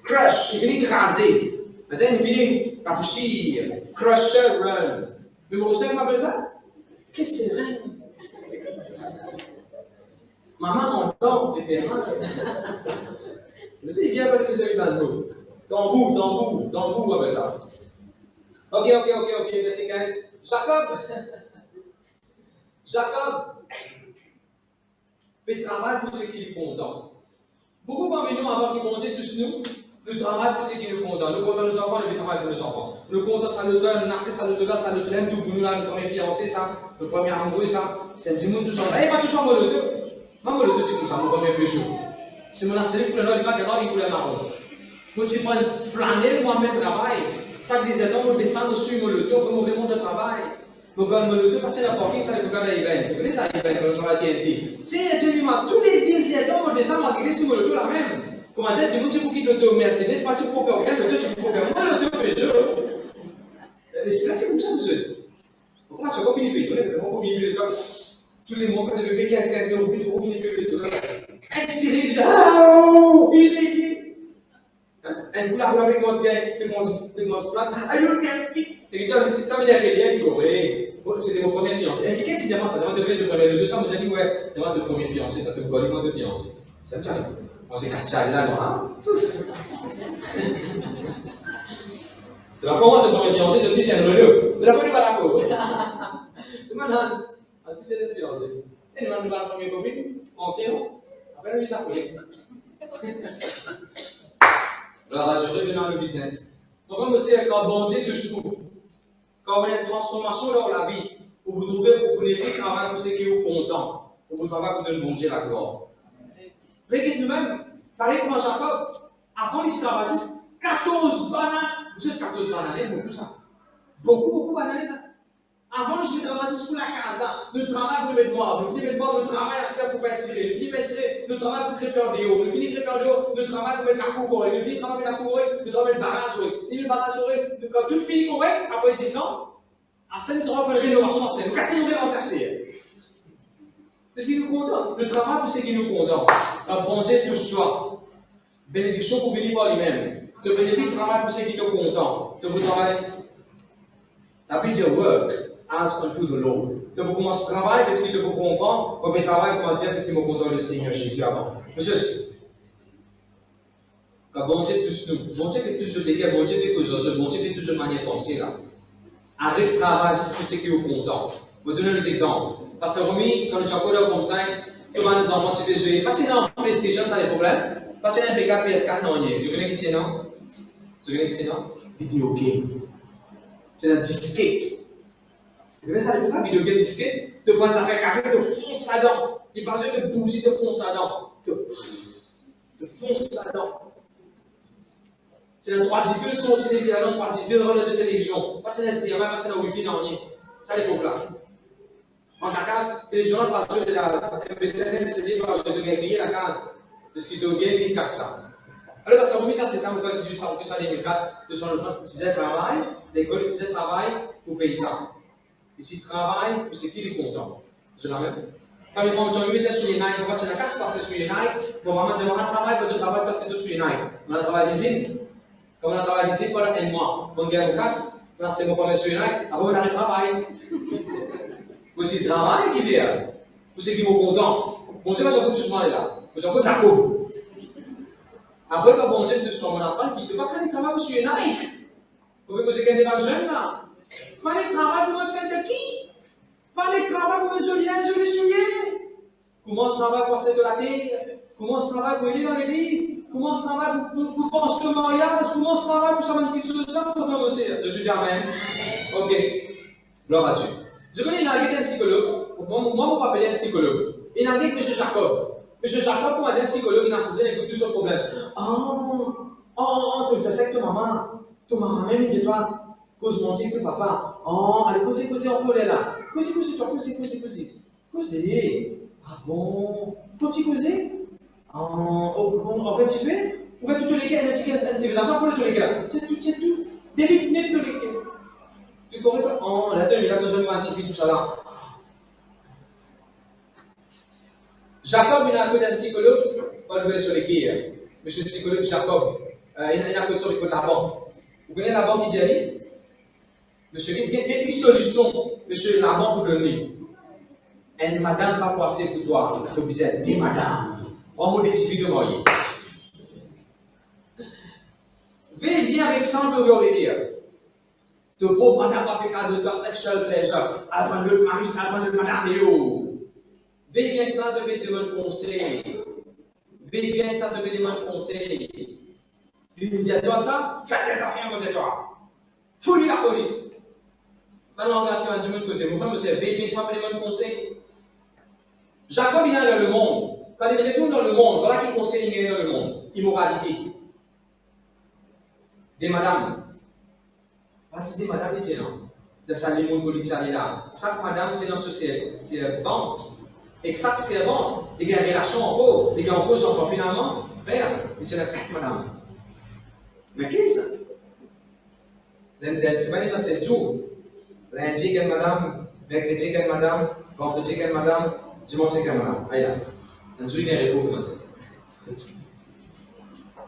Speaker 2: Crush, il vient écraser. Maintenant, il vient capuchir. Crush Run. Mais vous savez comment on appelle ça? Kesserin. Maman, on dort, différent. Le pays vient avec les amis d'Andrew. Tambour, on appelle ça. Ok, verset 15. Jacob fait travail pour ceux qui sont contents. Beaucoup parmi nous, avant qu'ils montent tous nous, nous travaillons pour ceux qui nous contents. Nous comptons nos enfants, nous travaillons pour nos enfants. le compte saluteur, le narcisse saluteur, saluteur, tout pour nous là, le premier fiancé, ça, le premier amoureux, ça, c'est du monde tout ça. Eh, pas tout ça, moi le deux. Moi le deux, tu comme ça, mon premier péché. Si mon narcisse, il ne pas qu'il voulait marron. Quand tu prends flâner, moi, mettre travail, ça disait non, on descend dessus, moi le deux, on mauvais monde de travail. Donc, moi le deux, partir de la parking, ça, les boucans d'Aïben. Vous connaissez ça, Aïben, comme ça va TNT. C'est, tu dis, moi, tous les 10 ans, on descend, on va quitter sur moi le deux, la même. Comment dire, tu peux quitter le deux, Mercedes, pas tu peux pas le deux, tu peux pas moi le deux, péché. L'esprit, c'est comme ça, monsieur. Comment tu vas finir de payer? On va finir de payer tous les mois, quand tu veux payer 15 000 euros, on va finir de payer tout là. Intiré, tu dis, ah, il est. Un coup là, vous avez commencé à plat. Aïe, tu as mis à payer, tu vois, c'était mon premier fiancé. Et quelqu'un, si demande ça, demande de payer le premier, le 200, vous avez dit, ouais, demande de premier fiancé, ça te colle, demande de fiancé. Ça me tient. On s'est cassé là, moi. Alors, comment te premier fiancé de si tu as un relais? De la bonne barako. Demande, si tu as un fiancé. Et demande la première copine, ancien, après le japonais. Alors, je reviens dans le business. Donc, comme c'est quand bon Dieu te secoue, quand on a une transformation dans la vie, où vous trouvez que vous n'avez pas travail pour ceux qui sont contents, où vous travaillez pour donner bon Dieu la gloire. Regardez nous-mêmes, pareil comme Jacob, avant l'esclavage, 14 bananes. Vous êtes 14 bananes, beaucoup ça. Beaucoup de bananes ça. Avant, je travaillais sur la casa, le travail pour mettre noir, le travail à pour mettre tiré, le travail pour créer un déo, le fini créer un déo, le travail pour mettre la cour, le fini travail pour mettre la cour, le travail pour le barrage, quand tout fini correct, après 10 ans, à scène, le travail pour la rénovation, c'est nous casser nos rénovations. Parce qu'il nous content, le travail pour ce qui nous content, un bon Dieu tout soit, bénédiction pour venir par lui-même, de bénéfice travail pour ce qui nous content, de vous travailler, la vie de work. As unto the Lord. De vous commencer à travailler parce qu'il vous comprend, comme il travaille, comment dire, parce qu'il me content le Seigneur Jésus avant. Monsieur, quand bon Dieu tous nous, bon Dieu fait toujours des cas, bon Dieu fait toujours, bon Dieu fait toujours de manière pensée là. Arrête de travailler pour ce qui vous content. Je vais donner un exemple. Parce que Romy, quand nous avons comme ça, tout le monde nous enfants, c'est jouer. Parce que dans PlayStation, ça a des problèmes. Parce que dans MP4, PS4, non, il y a. Tu connais qui c'est, non? Tu connais qui c'est, non? Video game. C'est un disquette. Vous savez ça, les vidéo game disquette, tu prends ça fait carré, tu fonces ça dedans. Il passe de bougie, tu fonces ça dedans. Tu fonces ça dedans. C'est le 3 diffus sur le télévision, 3 diffus de télévision. Pas de SDMA, pas de Wi-Fi, non, rien. Ça, les problèmes. En ta case, télévision, parce que la MBCN, c'est dit, parce que tu dois payer la case. Parce qu'il doit gagner, il casse ça. Alors, parce que ça, c'est ça, on peut 18 ans, on peut faire 2004, de son travail, l'école utilisait le travail pour payer ça. Et tu travailles pour ce qui est content. Je la même. Quand ils vont te mettre sur les Nike, on va te la casse passer sur les Nike, on va dire, on a un travail, pour travail passer sur les Nike. On a un travail d'usine. Comme on a un travail d'usine pendant un mois, on gagne une casse, on a 5 mois pour mettre sur les Nike, après on a un travail. Pour ce travail qui vient, pour ce qui est content. Bon Dieu va se faire tout souvent là. Vous savez, ça coupe. Après, quand bon Dieu te soit mon enfant, qui ne peut pas faire du travail sur les Nike. Vous pouvez poser quelqu'un de jeune là. Pas les travail pour me faire de qui? Pas les travail pour me soigner, je le souviens. Comment se travaille pour passer de la terre? Comment se travaille pour aller dans l'église? Comment se travaille pour penser au mariage? Comment se travaille pour savoir quelque chose de ça pour faire aussi? Je te dis amen. Ok. Gloire à Dieu. Je connais un psychologue. Moi, je me rappelle un psychologue. Il y a un M. Jacob. M. Jacob, pour un psychologue, il a narcissé, il écoute tout son problème. Tu le fais ça avec ta maman. Ta maman, même, il dit toi. Cause mon Dieu, papa. Allez, causer encore là. Causer, causer. Ah bon? Petit causer? En fait, tu fais? Vous faites tous les cas, tu veux attendre pour tous les cas. C'est tout. Début net tous les cas. Tu comprends pas? Là, il a besoin de un petit peu tout ça là. Jacob, il a un peu d'un psychologue, pas le sur les guerres. Monsieur le psychologue Jacob, il a un peu sur les côtes de la banque. Vous connaissez la banque d'Idjali? Monsieur, il y a une solution, monsieur, la banque pour donner. Et madame va passer pour toi, pour bizarre. Dis madame, prends-moi des petits de moi. Veuillez bien avec ça, on veut dire. De pauvre madame va faire cadeau de ta sexual pleasure, avant le mari, avant le madame Léo. Veuillez bien que ça devait demander conseil. Veuillez bien que ça devait demander conseil. Il me dit à toi ça, fais des affaires, moi, toi. Fouille la police. Dans le langage qui m'a dit que c'est mon frère, c'est bébé, ça fait les mêmes conseils. Jacob, il est dans le monde. Quand il retourne dans le monde, voilà qu'il conseille dans le monde. Immoralité. Des madames. Parce que des madames, c'est là. Dans sa limone politique, là. Chaque madame, c'est dans ce servante. Et chaque servante, il y a une relation en haut, il y a en cause encore finalement. Père, il y a 4 madames. Mais qui est ça? C'est pas dans 7 jours. Lundi, quelle madame, mercredi, quelle madame, vendredi, quelle madame, dimanche, quelle madame. Aïe là. Un jour, il y a un repos.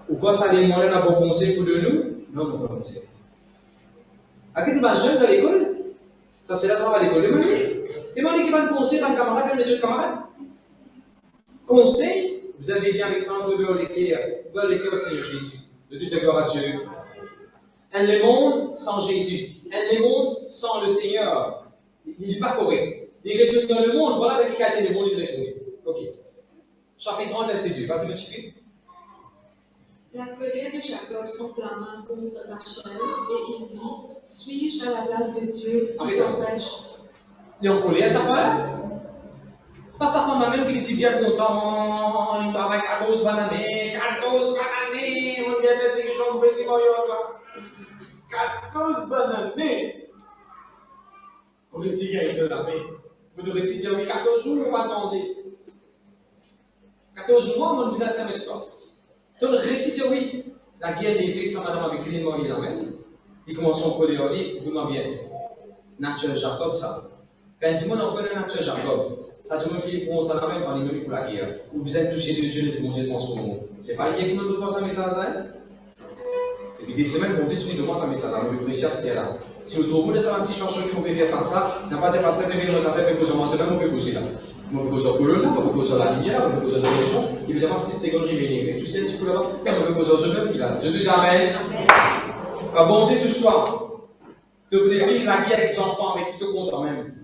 Speaker 2: Ou quoi ça les moyens n'a pas conseil pour de nous? Non, non, pas conseil. À quel moment jeune dans l'école? Ça c'est là travail à l'école. Demandez qui va le conseil dans le camarade, dans les autres camarades. Conseil, vous avez bien Alexandre de l'école au Seigneur Jésus. De toute gloire à Dieu. Un le monde sans Jésus. Un le monde sans le Seigneur. Il n'est pas correct. Il retourne dans le monde, voilà avec les qualités du monde, il retourne. Ok. Chapitre 1, verset 2. Vas-y, petit peu.
Speaker 3: La colère de Jacob s'enflamma contre Rachel et il dit, suis-je à la place de Dieu qui t'empêche?
Speaker 2: Il est en colère, sa femme? Pas sa femme même qui dit bien content, il travaille 14 bananes, on vient faire quelque chose, on fait 14 bananes. On réussit à se laver. Vous devez se dire, oui, 14 jours, on va manger. 14 mois, on nous a ça, mais stop. Donc, réciter, oui, la guerre des Grecs, ça madame avec lui, il l'amène. Il commence à coller en lit, vous m'en bien. Nature Jacob, ça. Quand tu m'en connais Nature Jacob, ça dit qu'il est content la même par les mêmes pour la guerre. Ou vous êtes touché de Dieu, c'est mon Dieu de ce moment. C'est pas hier que nous devons passer un message à. Et puis des semaines qu'on dit, nous devons passer un message à. Nous précieux, c'était là. Si vous trouvez ça, si cherchez qu'on peut faire comme ça, n'a pas dit parce que nous avons fait quelque chose maintenant, on peut poser là. On peut poser au colonne, on peut poser à la lumière, on peut poser à la religion. Évidemment, 6 secondes réveillées. Mais tu sais, tu peux là-bas, on peut poser au même, il a. Je te dis Amen. Bon Dieu, tout soir. Tu ne connais plus la vie avec tes enfants avec qui te comptent en même.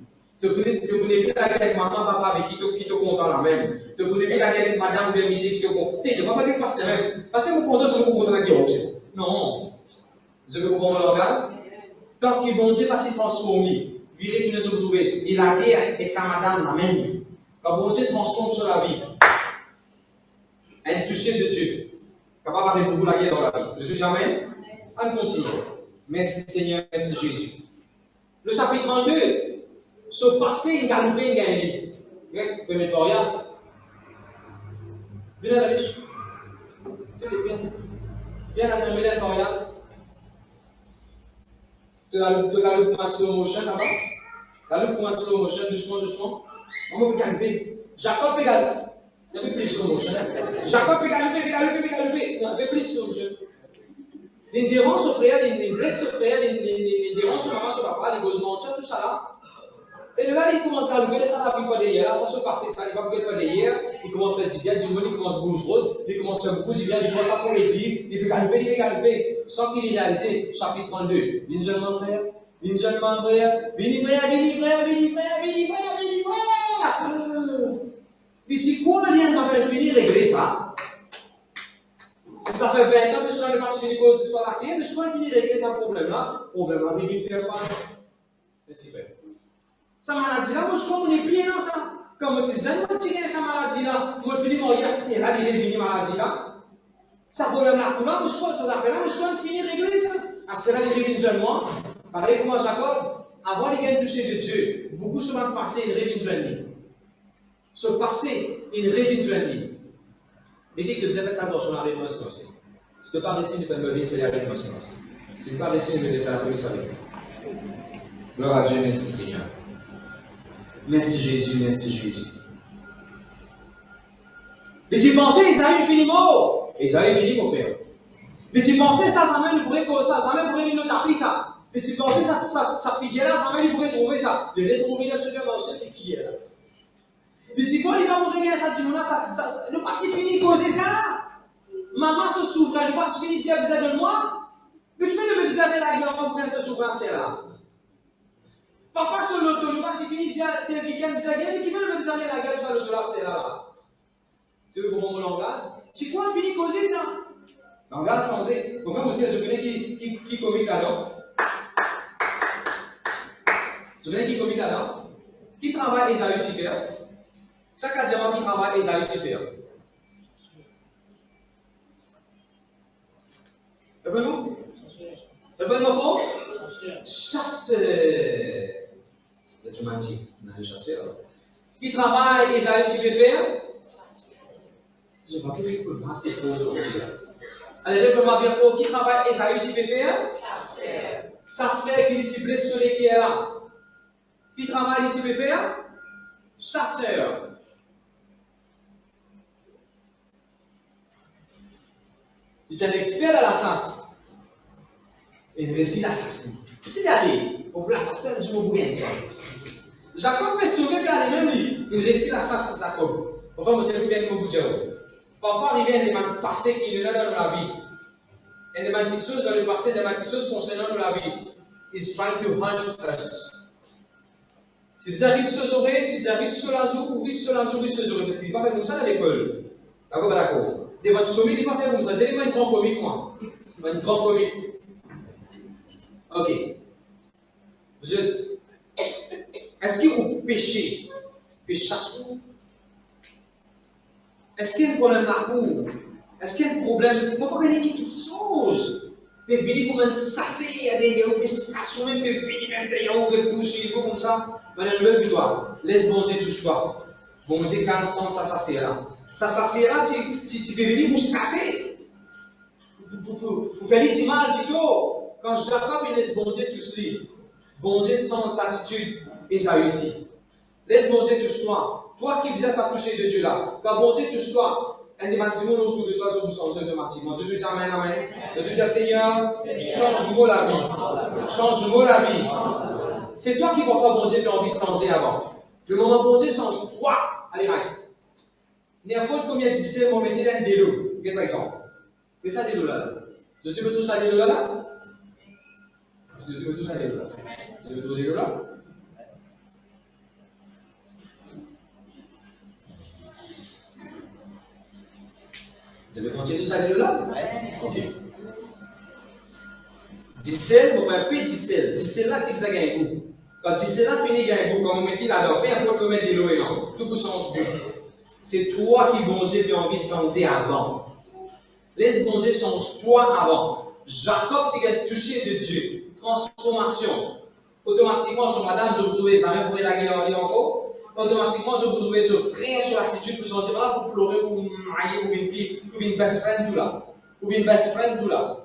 Speaker 2: Tu ne connais plus la vie avec maman, papa avec qui te comptent en même. Tu ne connais plus la vie avec madame ou bien Michel qui te comptent. Tu ne vas pas dire passer même. Parce que mon compteur, c'est mon compteur qui est aussi. Non. Je veux comprendre le regard. Tant que bon Dieu va se transformer, virez qu'il ne se retrouve, il a guerre avec sa madame la même. Quand bon Dieu transforme sur la vie, elle est touchée de Dieu. Capable de beaucoup la guerre dans la vie. Je dis jamais. On continue. Merci Seigneur, merci Jésus. Le chapitre 32, ce passé, il galopé, il gagne. Vous pouvez mettre rien, ça. Viens à la riche. Viens à la terminale, Florian. Tu as le pour un slow motion là-bas. Tu as le pour un slow motion, doucement, doucement. On va galoper. Jacob peut galoper. Il y a plus slow motion. Jacob peut galoper. Il y a plus slow motion. Les déranges au frère, les blesses au frère, les déranges sur maman, sur papa, les gosses mentir, tout ça là. Et de là, il commence à louer, ça n'a pas quoi derrière, ça se passe, ça, il va pas derrière, il commence à faire du bien, il commence à bouger rose, il commence à faire beaucoup de bien, il commence à prendre les pieds, il peut galoper, sans qu'il ait réalisé, chapitre 32. Vini seulement frère, vini frère. Il dit quoi, ça fait finir régler ça? Ça fait 20 ans que je suis pas fini cause de la clé, mais je vais finir régler ce problème-là. Problème-là, il ne fait pas. C'est super. Sa maladie-là, moi, je connais bien dans ça. Comme tu disais, moi, tu as sa maladie-là, moi, je finis mon yasté, là, il est maladie-là. Ça problème-là, moi, je crois que ça fait là, mais je vais finir régler ça. À cela, il est seulement. Pareil comme Jacob, avant les gains touchés de Dieu, beaucoup souvent passé une révision. Ce passé, une révision. Mais dès que vous avez ça dans son arrêt de Si tu ne peux pas réussir, tu peux me dire que l'arrêt de Si tu ne peux pas réussir, tu peux faire la police avec moi. Gloire à Dieu, merci Seigneur. Merci Jésus, merci Jésus. Mais tu pensais, Isaïe finit mort. Isaïe finit mon frère. Mais tu pensais, ça m'a livré comme ça m'a livré une tapis ça. Mais tu pensais, ça figuière là, ça m'a livré trouver ça. Je vais trouver le supermarché de figuière là. Mais si quand il va me regarder ça, le parti fini causer ça. Maman se souverain, le parti fini dire vous êtes de moi. Mais qui fait le vous avez la guerre pour se souverain c'est là. Papa sur l'auto, le parti fini dire tel quelqu'un vous avez mais qui fait le vous avez la guerre sur l'auto là c'est là. Tu veux comprendre mon langage? Tu quoi fini causer ça? Langage sensé. Pourquoi vous savez je connais qui comique alors? Vous savez qui est comique là-dedans? Qui travaille Esaü Super? Chaque diamant qui travaille Esaü Super. Répète-moi. Répète-moi fort. Chasseur. C'est un dit, on a le chasseur. Qui travaille Esaü Super? Je ne vais pas faire pour moi, c'est pour aujourd'hui. Allez, répète-moi bien fort. Qui travaille Esaü Super? Ça fait qu'il est blessé sur les qui est là. Qui travaille il peut faire? Chasseur. Il est un expert à la chasse. Il réussit la chasse. Il est allé pour la chasse du mot bien. Jacob peut sauver puis aller même lui. Il réussit la chasse de Jacob. Parfois, moi, c'est bien comme vous. Parfois, il y a des man passés qui est là dans la vie. Il y a des man qui sont dans le passé, des man qui sont concernant la vie. He's trying to hunt us. S'ils arrivent sur les oreilles, s'ils arrivent sur la joue, ou sur la joue, sur les oreilles, parce qu'ils ne vont pas faire comme ça à l'école. D'accord, d'accord. Des voitures comiques, ils vont faire comme ça. J'ai une grande comique, moi. Une grande comique. Ok. Est-ce que vous péchez? Péchez chassou? Est-ce qu'il y a un problème là où? Est-ce qu'il y a un problème? Il ne faut pas venir quelque chose. Il peut venir comme un sassé, il y a des gens qui s'assument, même que venir même des gens qui poussent, comme ça. Mais le même toi, laisse bon Dieu touche pas. Bon Dieu, quand ça s'asser là. Ça s'asser là, tu peux venir pour s'asser. Pour faire du mal, tu vois. Quand Jacob il laisse bon Dieu toucher, bon Dieu sans attitude, et ça réussit. Laisse bon Dieu touche-toi. Toi qui viens s'approcher de Dieu là, quand bon Dieu touche-toi, un des bâtiments autour de toi, je vous change de bâtiment. Je te dis amen, amen. Je te dis Seigneur, change-moi la vie. Change-moi la vie. C'est toi qui vas faire bon Dieu qui a envie de changer avant. Le moment bon Dieu change toi. Allez, allez. N'importe combien de disciples vont mettre dans des lots. Par exemple. Fais ça des lots là. Je te veux tous ça des lots là? Est-ce que je te veux tous ça des lots là? Je veux tous des lots là? Vous avez continué tout ça là? Ok. Dissel, vous faites Dissel. Dissel là, qui ça gagne beaucoup. Quand Dissel là finit gagne beaucoup, quand vous mettez là-dedans, peu importe combien de l'eau est là, tout peut changer. C'est toi qui, bon Dieu, as envie de changer avant. Laisse bon Dieu change toi avant. Jacob, tu as touché de Dieu. Transformation. Automatiquement, sur madame, je vous trouvais ça, même pour la guerre encore. Automatiquement, je vous trouvais sur frère, sur l'attitude, pour changer, pas pour pleurer, pour mailler, pour une fille, pour une best friend, tout là. Pour une best friend, tout là.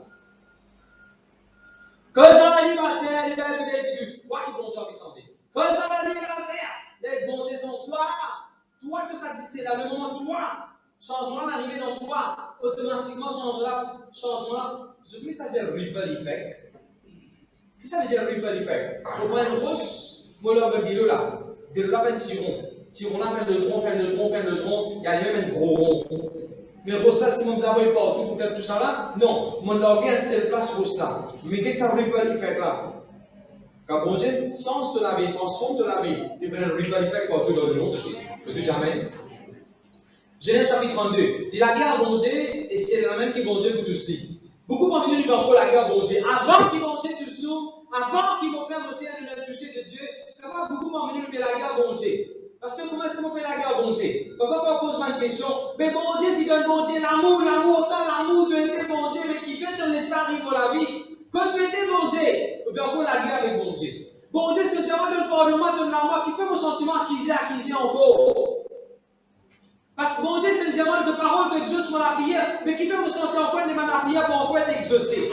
Speaker 2: Quand ça va dire, pasteur, il va être Dieu. Toi qui bon Dieu envie de changer. Quand ça va dire, pasteur, laisse bon Dieu son toi. Toi que ça dit, c'est là, le moment toi. Changement arrivé dans toi. Automatiquement, changement. Je sais que ça veut dire ripple effect. Qu'est-ce que ça veut dire ripple effect? Pour prendre une grosse, moi là, je vais là. De là, un tiron. Tiron là, fait le tronc. Il y a même un gros rond. Mais Rossa, si vous avez partout pour faire tout ça là, non. Mon organe, c'est la place Rossa. Mais qu'est-ce que ça veut pas faire là? Quand bon Dieu change de la vie, transforme de la vie, il peut le ripple effect partout dans le nom de Jésus. Le Dieu jamais. Genèse chapitre 32. Il a guerre à bon Dieu, et c'est la même qui bon Dieu pour tous lui. Beaucoup vont venir lui encore la guerre à bon Dieu. Avant qu'ils vont Dieu tous nous, avant qu'ils vont faire aussi un toucher de Dieu, beaucoup vont venir lui la guerre à bon Dieu. Parce que comment est-ce qu'on fait la guerre à bon Dieu? Papa pose une question. Mais bon Dieu, si donne bon Dieu l'amour, autant l'amour de aider bon Dieu, mais qui fait donner ça arrive dans la vie. Quand tu aides bon Dieu, tu peux encore la guerre avec bon Dieu. Bon Dieu, c'est que tu as donné le pardonnement, donne l'amour, qui fait mon sentiment acquisé encore. Parce que bon Dieu, c'est une demande de parole de Dieu sur la prière, mais qui fait me sentir encore de la prière pour encore être exaucé.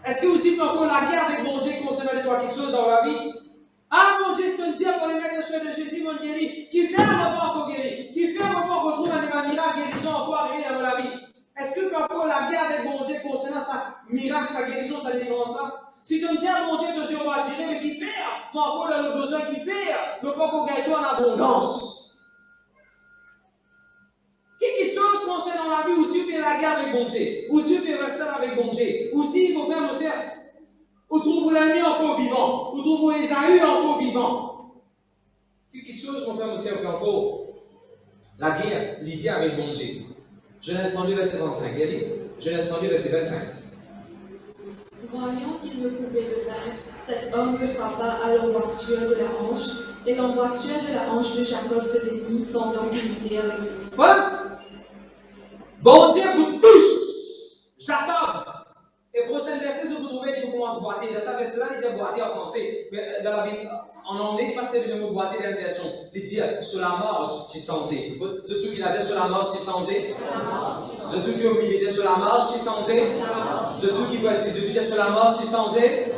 Speaker 2: Est-ce que vous aussi encore la guerre avec bon Dieu concernant les trois quelque chose dans la vie? Ah mon Dieu, c'est un Dieu pour les mettre le chef de Jésus, mon guéri, qui fait un rapport encore guéri, qui fait un rapport qu'on trouve dans les miracles, guérison encore arrivé dans la vie. Est-ce que tu as encore la guerre avec bon Dieu concernant sa miracle, sa guérison, sa délivrance? Si tu me dis à mon Dieu de Jéhovah Jireh, mais qui fait, mais encore dans le besoin qui fait, ne pas qu'on gagne en abondance. Quelque chose concernant la vie, aussi fait la guerre avec bon Dieu, aussi fait rester avec bon Dieu, aussi il faut faire aussi, ou trouve l'ennemi encore vivant, ou trouve Esaü encore vivant. Quelque chose qu'on fait aussi encore la guerre, l'idée avec bon Dieu. Genèse 32, verset 25. Genèse 32, verset 25.
Speaker 3: Voyant qu'il ne pouvait le vaincre, cet homme le frappa à l'emboîture de la hanche, et l'emboîture de la hanche de Jacob se détruit pendant qu'il était avec lui.
Speaker 2: Voilà. Bon Dieu vous touche, Jacob. Et prochain verset, vous trouvez, il commence à boiter. Dans ce verset-là, il dit boiter en français. Mais dans la Bible, en anglais, il passe le mot boiter dans la version. Il dit sur la marche, tu sensé. Surtout qu'il a dit sur la marche, tu sensé. Surtout qu'il a dit sur la marche, tu sensé. Surtout qu'il peut dire sur la marche, tu sensé.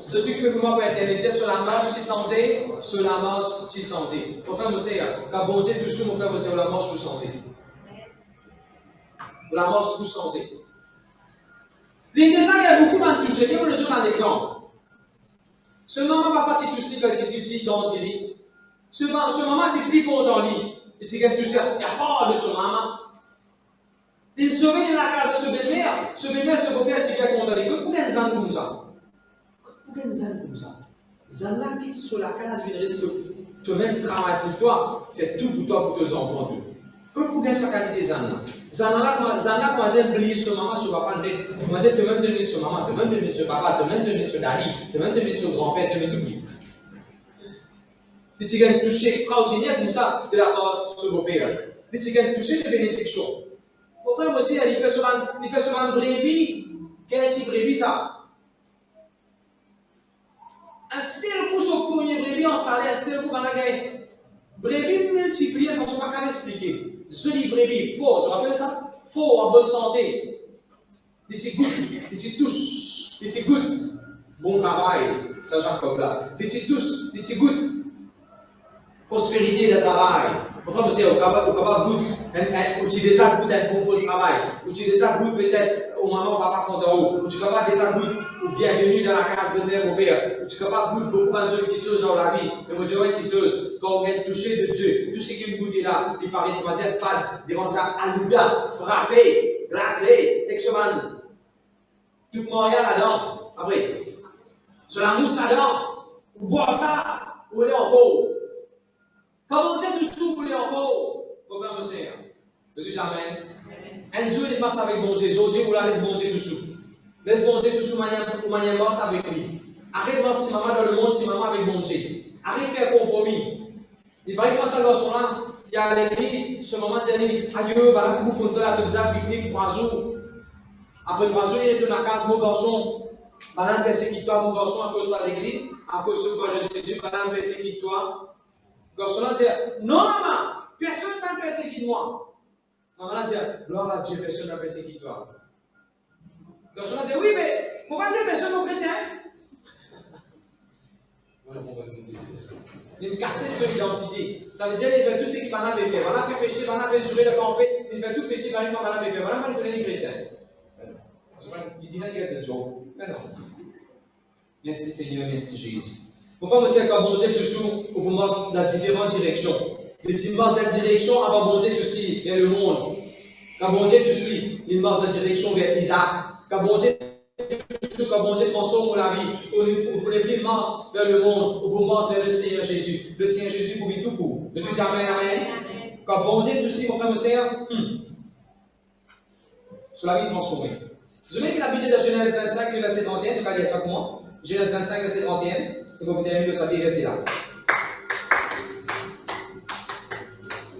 Speaker 2: Surtout qu'il peut comment peut dire sur la marche, tu sensé. Sur la marche, tu sensé. Mon frère, monsieur, quand bon Dieu touche, mon frère, monsieur, la marche pour changer. La marche pour changer. Les dessins, il y a beaucoup de toucher. Je vais vous donner un exemple. Ce maman va partir toucher quand il est petit dans le lit. Ce maman, c'est plus pour dans le lit. Et c'est qu'elle touche, il n'y a pas de ce maman. Il se met dans la case de ce belle-mère. Ce belle-mère, ce beau-père, c'est bien qu'on dans les côtes. Pourquoi elle zane comme ça? Pourquoi elle zane comme ça? Zane quitte sur la case, il risque de même travail pour toi, fait tout pour toi, pour tes enfants. Comme pour sa qualité Zana. Zana, quand elle brille sur maman, sur papa, on va dire te même donner sur maman, te même donner sur papa, te même donner sur Dali, te même donner sur grand-père, te même donner. Les tigres touchés extraordinaire comme ça de la part de ce beau-père. Les tigres touchés de bénédiction. Mon frère aussi, il fait souvent une brebis. Quel est le brebis ça? Un seul coup sur le premier brebis en salaire, un seul coup dans la gagne. Brebis multiplié, quand tu ne vas pas l'expliquer. Joli brebis, fort, je rappelle ça? Fort, en bonne santé. Il te goûte, il te touche, il te goûte. Bon travail, ça Jacob là. Il te touche, il te goûte. Prospérité de travail. Enfin, monsieur, au capable goût, utiliser ça goût d'être bon pour ce travail. Utiliser ça goût peut-être au moment où papa prend en haut. Tu capable déjà goût ou bienvenue dans la case de mon père. Tu capable goût beaucoup de choses dans la vie. Mais moi, je vois quelque chose. Quand on est touché de Dieu, tout ce qui est goût est là, il paraît comment dire fade devant ça, alouda, frappé, glacé, excellent. Tout moyen là-dedans. Après, sur la mousse là-dedans, ou boire ça, ou aller en haut. Quand on tient dessous pour les encore, il faut faire le Seigneur. Je dis jamais. Un Dieu il passe avec bon Dieu. Dieu vous la laisse bon Dieu dessous. Laisse bon Dieu dessous manière basse avec lui. Arrête de voir si maman dans le monde, si maman avec bon Dieu. Arrête de faire compromis. Il paraît que ça garçon-là, il y a à l'église, ce moment dit adieu, voilà, vous faites la pizza pique-nique 3 jours. Après 3 jours, il est dans la case, mon garçon. Madame persécute-toi, mon garçon, à cause de l'église, à cause de corps de Jésus, madame persécute-toi. Garçon dit non, maman, personne n'a persécuté moi. Maman dit gloire à Dieu, personne n'a persécuté toi. Garçon dit oui, mais pourquoi dire personne n'est chrétien? Il casse de son identité. Ça veut dire qu'il fait tout ce qu'il va faire. Voilà, fait péché, voilà, fait jouer le campé, il fait tout péché, voilà, fait faire. Voilà, il connaît les chrétiens. Il dit qu'il y a des gens. Mais non. Merci Seigneur, merci Jésus. Enfin, monsieur, quand bon Dieu toujours, on commence dans différentes directions. Les petits marchent dans la direction avant bon Dieu aussi vers le monde. Quand bon Dieu te suit, il marche dans la direction vers Isaac. Quand bon Dieu transforme la vie, pour les plus marche vers le monde, pour marche vers le Seigneur Jésus. Le Seigneur Jésus pour lui tout court. Ne dis jamais amen. Quand bon Dieu te suit, mon frère, monsieur, sur la vie transformée. Vous savez que la Bible de Genèse 25, verset 31, tu vas lire ça pour moi. Genèse 25, verset 31. Et vous terminez de savoir, restez là.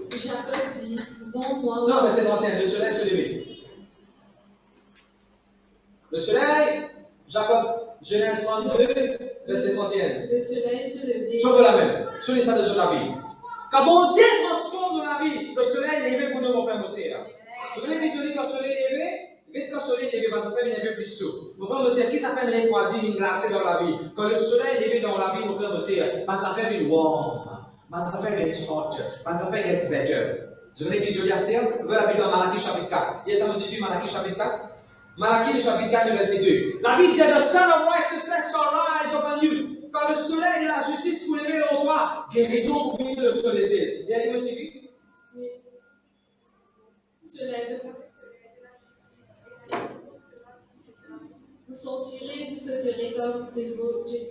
Speaker 3: Jacob dit, vends-moi.
Speaker 2: Non, verset 31, le soleil se levait. Le soleil, Jacob, Genèse 32, verset 31.
Speaker 3: Le soleil se levait.
Speaker 2: Sur la même, sur les salles de la vie. Quand bon Dieu transforme la vie, le soleil est levé pour nous, mon frère Mosé. Vous voulez visualiser quand le soleil est levé? Vite quand le soleil est levé, ça fait un peu plus chaud. Mon frère Mosé, qui s'appelle refroidi, une glacée dans la vie? Quand le soleil est levé dans la vie, mon frère Mosé, ça fait une warm. Ça fait gets hot. Ça fait gets better. Vous voulez visualiser Esther? Vous voulez la Bible dans Malachie chapitre 4. Il y a ça dans le Malachie chapitre 4. Malachie chapitre 4, verset 2. La Bible dit The sun of righteousness shall rise upon you. Quand le soleil de la justice vous lever au toi, guérison pour venir le soleil. Il y a des motifs.
Speaker 3: Oui. Se lève. Vous sentirez, vous sauterez comme des beaux dieux.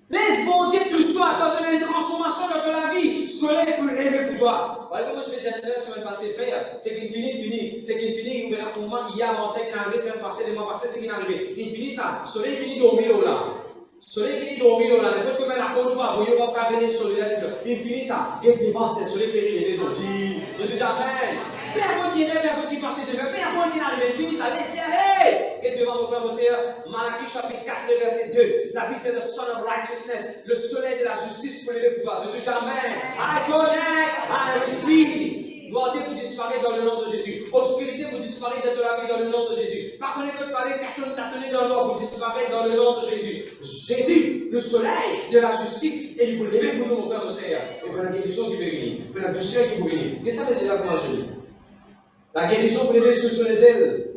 Speaker 2: Laisse bon Dieu touche-toi, t'as donné une transformation dans ta vie. Soleil pour lever pour toi. Voilà comment je fais général sur le passé frère. C'est qu'il finit. C'est qu'il finit, il y a un moment, il y a un moment qui est arrivé, c'est un passé, des mois passés, c'est qu'il est arrivé. Il finit ça. Soleil finit dormir là. soleil finit de dormir là, n'importe comment la cour pas, vous va pas venir le soleil là, il finit ça, il dépense le soleil péri les maisons, dit, je dis jamais, fais un bon qui rêve, un bon qui passe devant, fais un bon qui arrive, il finit ça, laissez aller. Et devant vos frères, vos sœurs, Malachie chapitre 4, verset 2, la Bible de Son of Righteousness, le soleil de la justice pour les pouvoirs, je dis jamais, I connect, I receive. Noirté vous disparaître dans le nom de Jésus. Obscurité vous disparaître de la vie dans le nom de Jésus. Par contre, votre parler, tâtonner dans l'or vous disparaître dans le nom de Jésus. Jésus, le soleil de la justice, et il vous lever pour nous, mon frère, mon Seigneur. Et pour la guérison qui peut venir, pour la douceur qui peut venir. Vous savez, c'est là comment je dis. La guérison pour lever sur les ailes.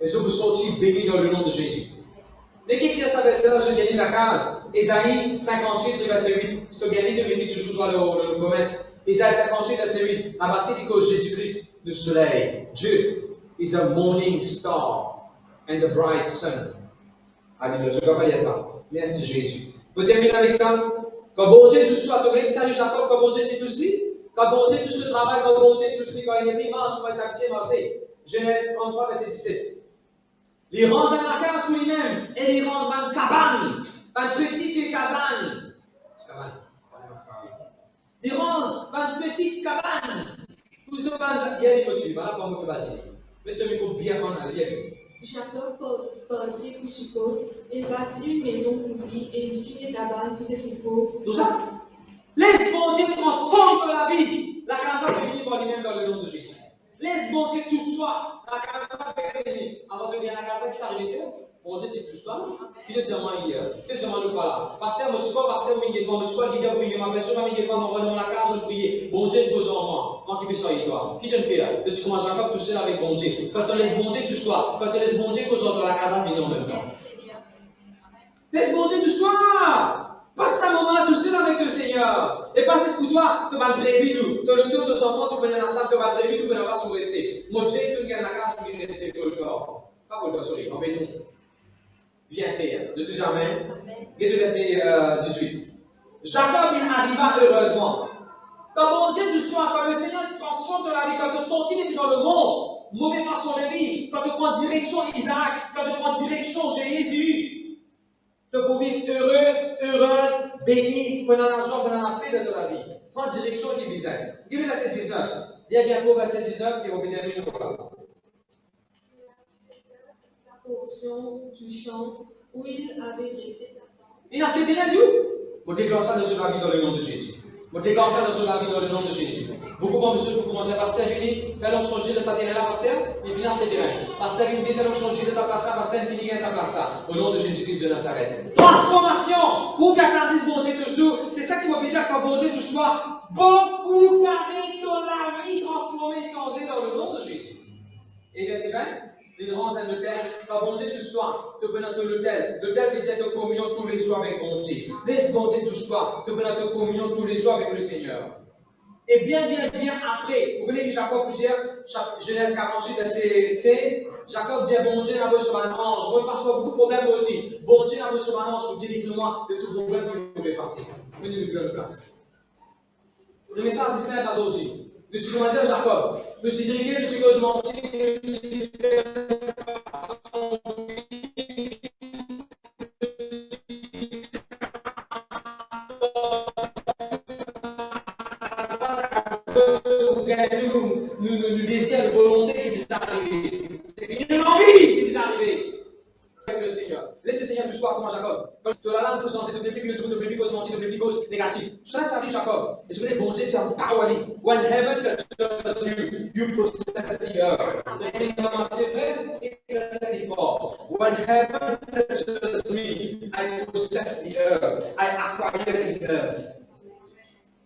Speaker 2: Et ça vous sortir béni dans le nom de Jésus. Dès qu'il y a sa verset-là, je gagne la case. Ésaïe 58, verset 8. C'est au gagné de venir toujours le commettre. Isaïe 58, verset 8. La voici dit que Jésus-Christ, le soleil, Dieu, is a morning star and the bright sun. Alléluia. Je ne vais pas dire ça. Merci Jésus. Vous terminez avec ça. Quand bon Dieu tout soit, tu veux salut Jacob, quand bon Dieu tout suit. Quand bon Dieu tout ce travail, quand bon Dieu tout suit, quand il est mis marche, quand il est marché. Genèse 33, verset 17. Il range la case pour lui-même et il range une cabane, une petite cabane. Cabane. Il range une petite cabane. Pour ce moment, il y a des motifs. Voilà comment on peut bâtir. Mettez-moi pour bien en arrière.
Speaker 3: Jacob partit pour Sukkot, il bâtit une maison pour lui et il fit des cabanes pour ses troupeaux.
Speaker 2: Tout ça. Laisse bon Dieu transforme la vie. La casa peut venir par lui-même dans le nom de Jésus. Laisse bon Dieu tout soit. La casa peut venir. Avant de venir à la casa qui s'est arrivé, c'est bon Dieu, c'est tout soit. Puis deuxièmement, hier. Deuxièmement, nous voilà. Pasteur, moi, tu vois, pasteur, moi, il est bon, moi, tu vois, il est bon, il est ma personne, il est bon, on va dans la casa, on prie. Bon Dieu, pose en moi. Moi qui peux soigner toi. Qui te le fait là? Tu commences à faire tout seul avec bon Dieu. Quand tu laisses bon Dieu tout soit. Quand tu laisses bon Dieu, cause dans la casa, venir en même temps. Laisse bon Dieu tout soit. Passe un moment là tout seul avec le Seigneur. Et passe ce que toi, tu vas le brebis tout. Tu le tour de son enfant, tu peux aller dans la salle, tu vas le brebis tout, tu ne vas pas rester. Mon Dieu, tu viens dans la case, tu viens rester pour le corps. Pas pour le corps, sorry, en béton. Viens faire. De tout jamais. Et de verset 18. Jacob, il arriva heureusement. Quand mon Dieu du soir, quand le Seigneur transforme de la vie, quand tu sortis dans le monde, mauvaise façon de vie, quand tu prends direction Isaac, quand tu prends direction Jésus, tu peux vivre heureux, heureuse, béni, pendant la joie, pendant la paix de ta vie. Prends direction du visage. Dis-le verset 19. Viens bien faux verset 19 et on va terminer là.
Speaker 3: La portion du champ où il avait dressé sa tente.
Speaker 2: Il n'a cédé rien du tout. Je déclare ça dans la vie dans le nom de Jésus. Je déclare ça dans la vie dans le nom de Jésus. Beaucoup de monsieur, vous commencez à pasteur, venir, faire l'homme changer de sa terrain là, pasteur, il finit à ses terrains. Pasteur, il vient faire l'homme changer de sa place là, pasteur, il finit à sa place là. Au nom de Jésus-Christ de Nazareth. Transformation! Pour qu'attendisse bon Dieu dessous, c'est ça qui m'a dit quand bon Dieu tout soit, beaucoup carré dans la vie transformée, changée dans le nom de Jésus. Et verset 20. Il rend un hôtel, quand bon Dieu tout soit, tu peux dans l'hôtel. L'hôtel veut dire de communion tous les jours avec bon Dieu. Laisse bon Dieu tout soit, tu peux dans communion tous les jours avec le Seigneur. Et bien après, vous voyez que Jacob peut dire, Genèse 48, verset 16, Jacob dit, bon Dieu n'a pas reçu un ange. Je passe pas beaucoup de problèmes aussi. Bon Dieu n'a pas reçu un ange pour délivrer-moi de tout problème que vous pouvez passer. Venez nous prendre place. Le message est simple aujourd'hui. Nous disons à Jacob, nous disons que nous disons mentir, nous disons nous désirons de volonté qui puisse arriver. C'est une envie qui puisse arriver avec le Seigneur. Laisse le Seigneur tout soit comme Jacob. Quand tu as l'âme puissance, c'est de blébis cause mentir, de blébis cause négative. Tout ça, ça arrive Jacob. Et ce que les bon Dieu, c'est un power. When heaven touches you, you possess the earth. C'est vrai, il ne dit pas. When heaven touches me, I possess the earth. I acquire the earth.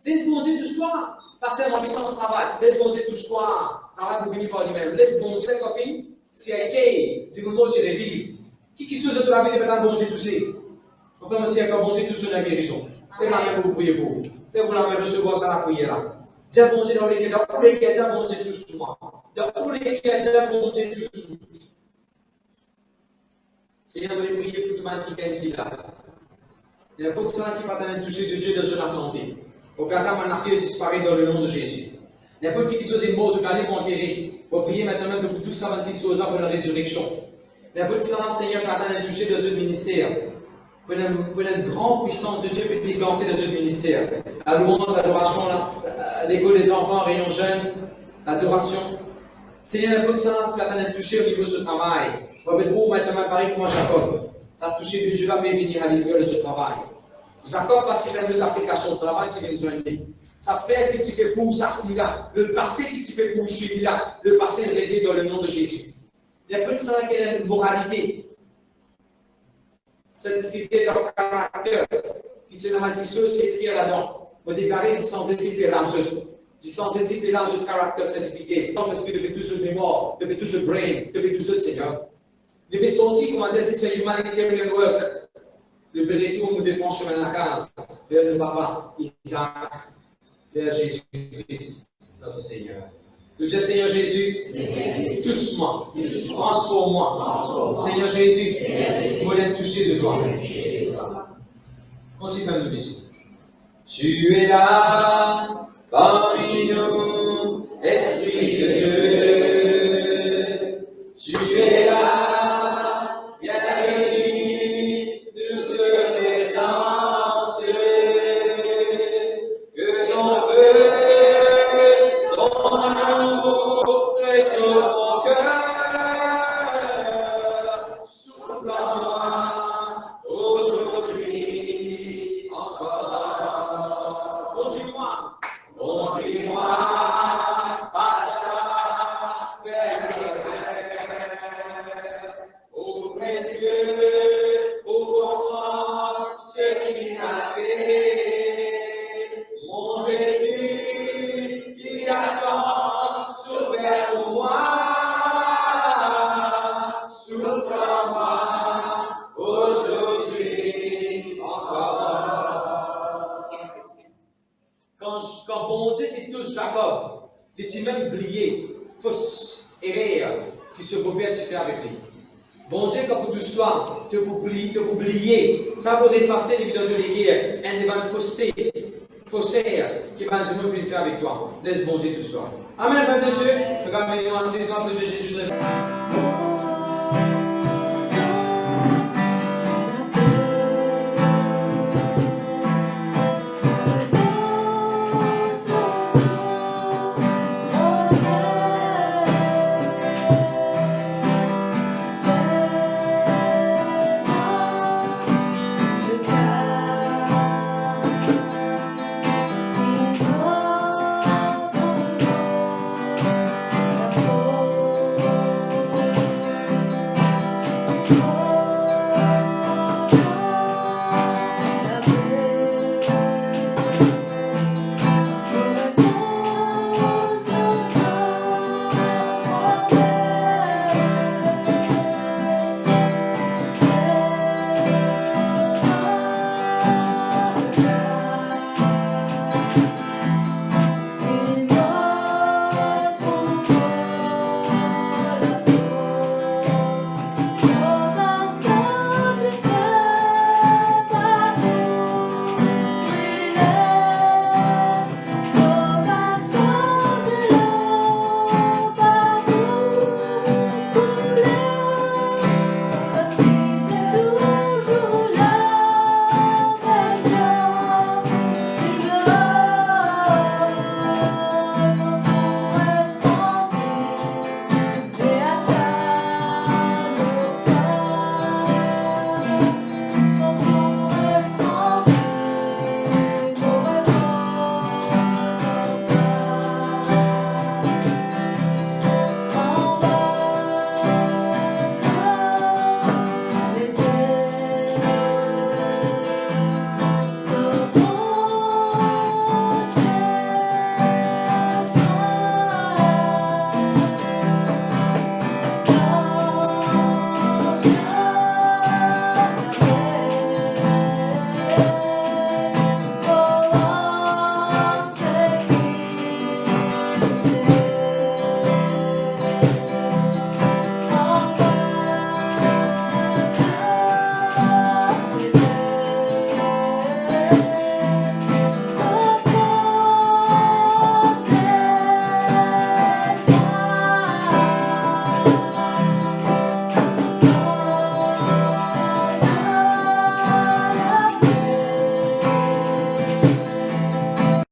Speaker 2: Laisse bon Dieu tout soit. Pasteur, mon puissance travail. Laisse bon Dieu tout soit. Travail pour venir par lui-même. Laisse bon Dieu, copine. Si elle est, dis que le mot Dieu est vie. Qui se de la vie de peut-être bon Dieu touché. Enfin, monsieur, quand bon Dieu touche la guérison. C'est la main pour vous prier pour vous. C'est vous la main recevoir ça la prière. Dieu bon Dieu dans les cas, dans les cas, Dieu bon Dieu touche moi. Dans les cas, Dieu bon Dieu touche moi. Seigneur, vous prier pour tout le monde qui est là. Il y a beaucoup de gens qui partent toucher de Dieu dans la santé. Au Qatar, mon affaire disparaît dans le nom de Jésus. Il y a beaucoup qui sont morts, vous allez m'enterrer. Vous priez maintenant que tout ça va être pour la résurrection. Il y a beaucoup de gens, Seigneur, qui attendent de toucher dans le ministère. pour une grande puissance de Dieu peut déclencher dans notre ministère. La louange, l'adoration, l'écho des enfants, réunion jeune, l'adoration. Seigneur, la bonne sens, pour la toucher au niveau de ce travail. On va trouver maintenant pareil comme Jacob. Ça a touché, Dieu va venir à l'intérieur de ce travail. Jacob, quand tu fais de l'application au travail, tu viens de joindre. Ça fait que tu peux pour ça, le passé que tu peux poursuivre là, le passé est réglé dans le nom de Jésus. Il y a personne qui a une moralité, certifié dans le caractère, qui tient la maldition, c'est écrit là-dedans. On déclare sans hésiter l'âme, sans hésiter l'âme de caractère certifié. Parce que depuis tout ce mémoire, depuis tout ce brain, depuis tout ce Seigneur, il devait sortir, comment dire, c'est humanitarian work. Le retour nous dépend chemin de la case, vers le papa, Isaac, vers Jésus-Christ, notre Seigneur. Nous disons, Seigneur Jésus, touche-moi, transforme-moi. Seigneur Jésus, je voulais toucher de toi. Continue à nous dire. Tu es là, parmi nous, Esprit de Dieu. Tu es là, bienvenue, douce présence, que l'on veut. Quand bon Dieu touche Jacob, il dit même oublié, fausse erreur qui se pouvait faire avec lui. Bon Dieu, quand vous touchez toi, te oublier, ça va effacer les vidéos de l'égard, et va fausseté, faussaire qui va jamais faire avec toi. Laisse bon Dieu touche toi. Amen, Père de Dieu, nous allons à saison de Jésus.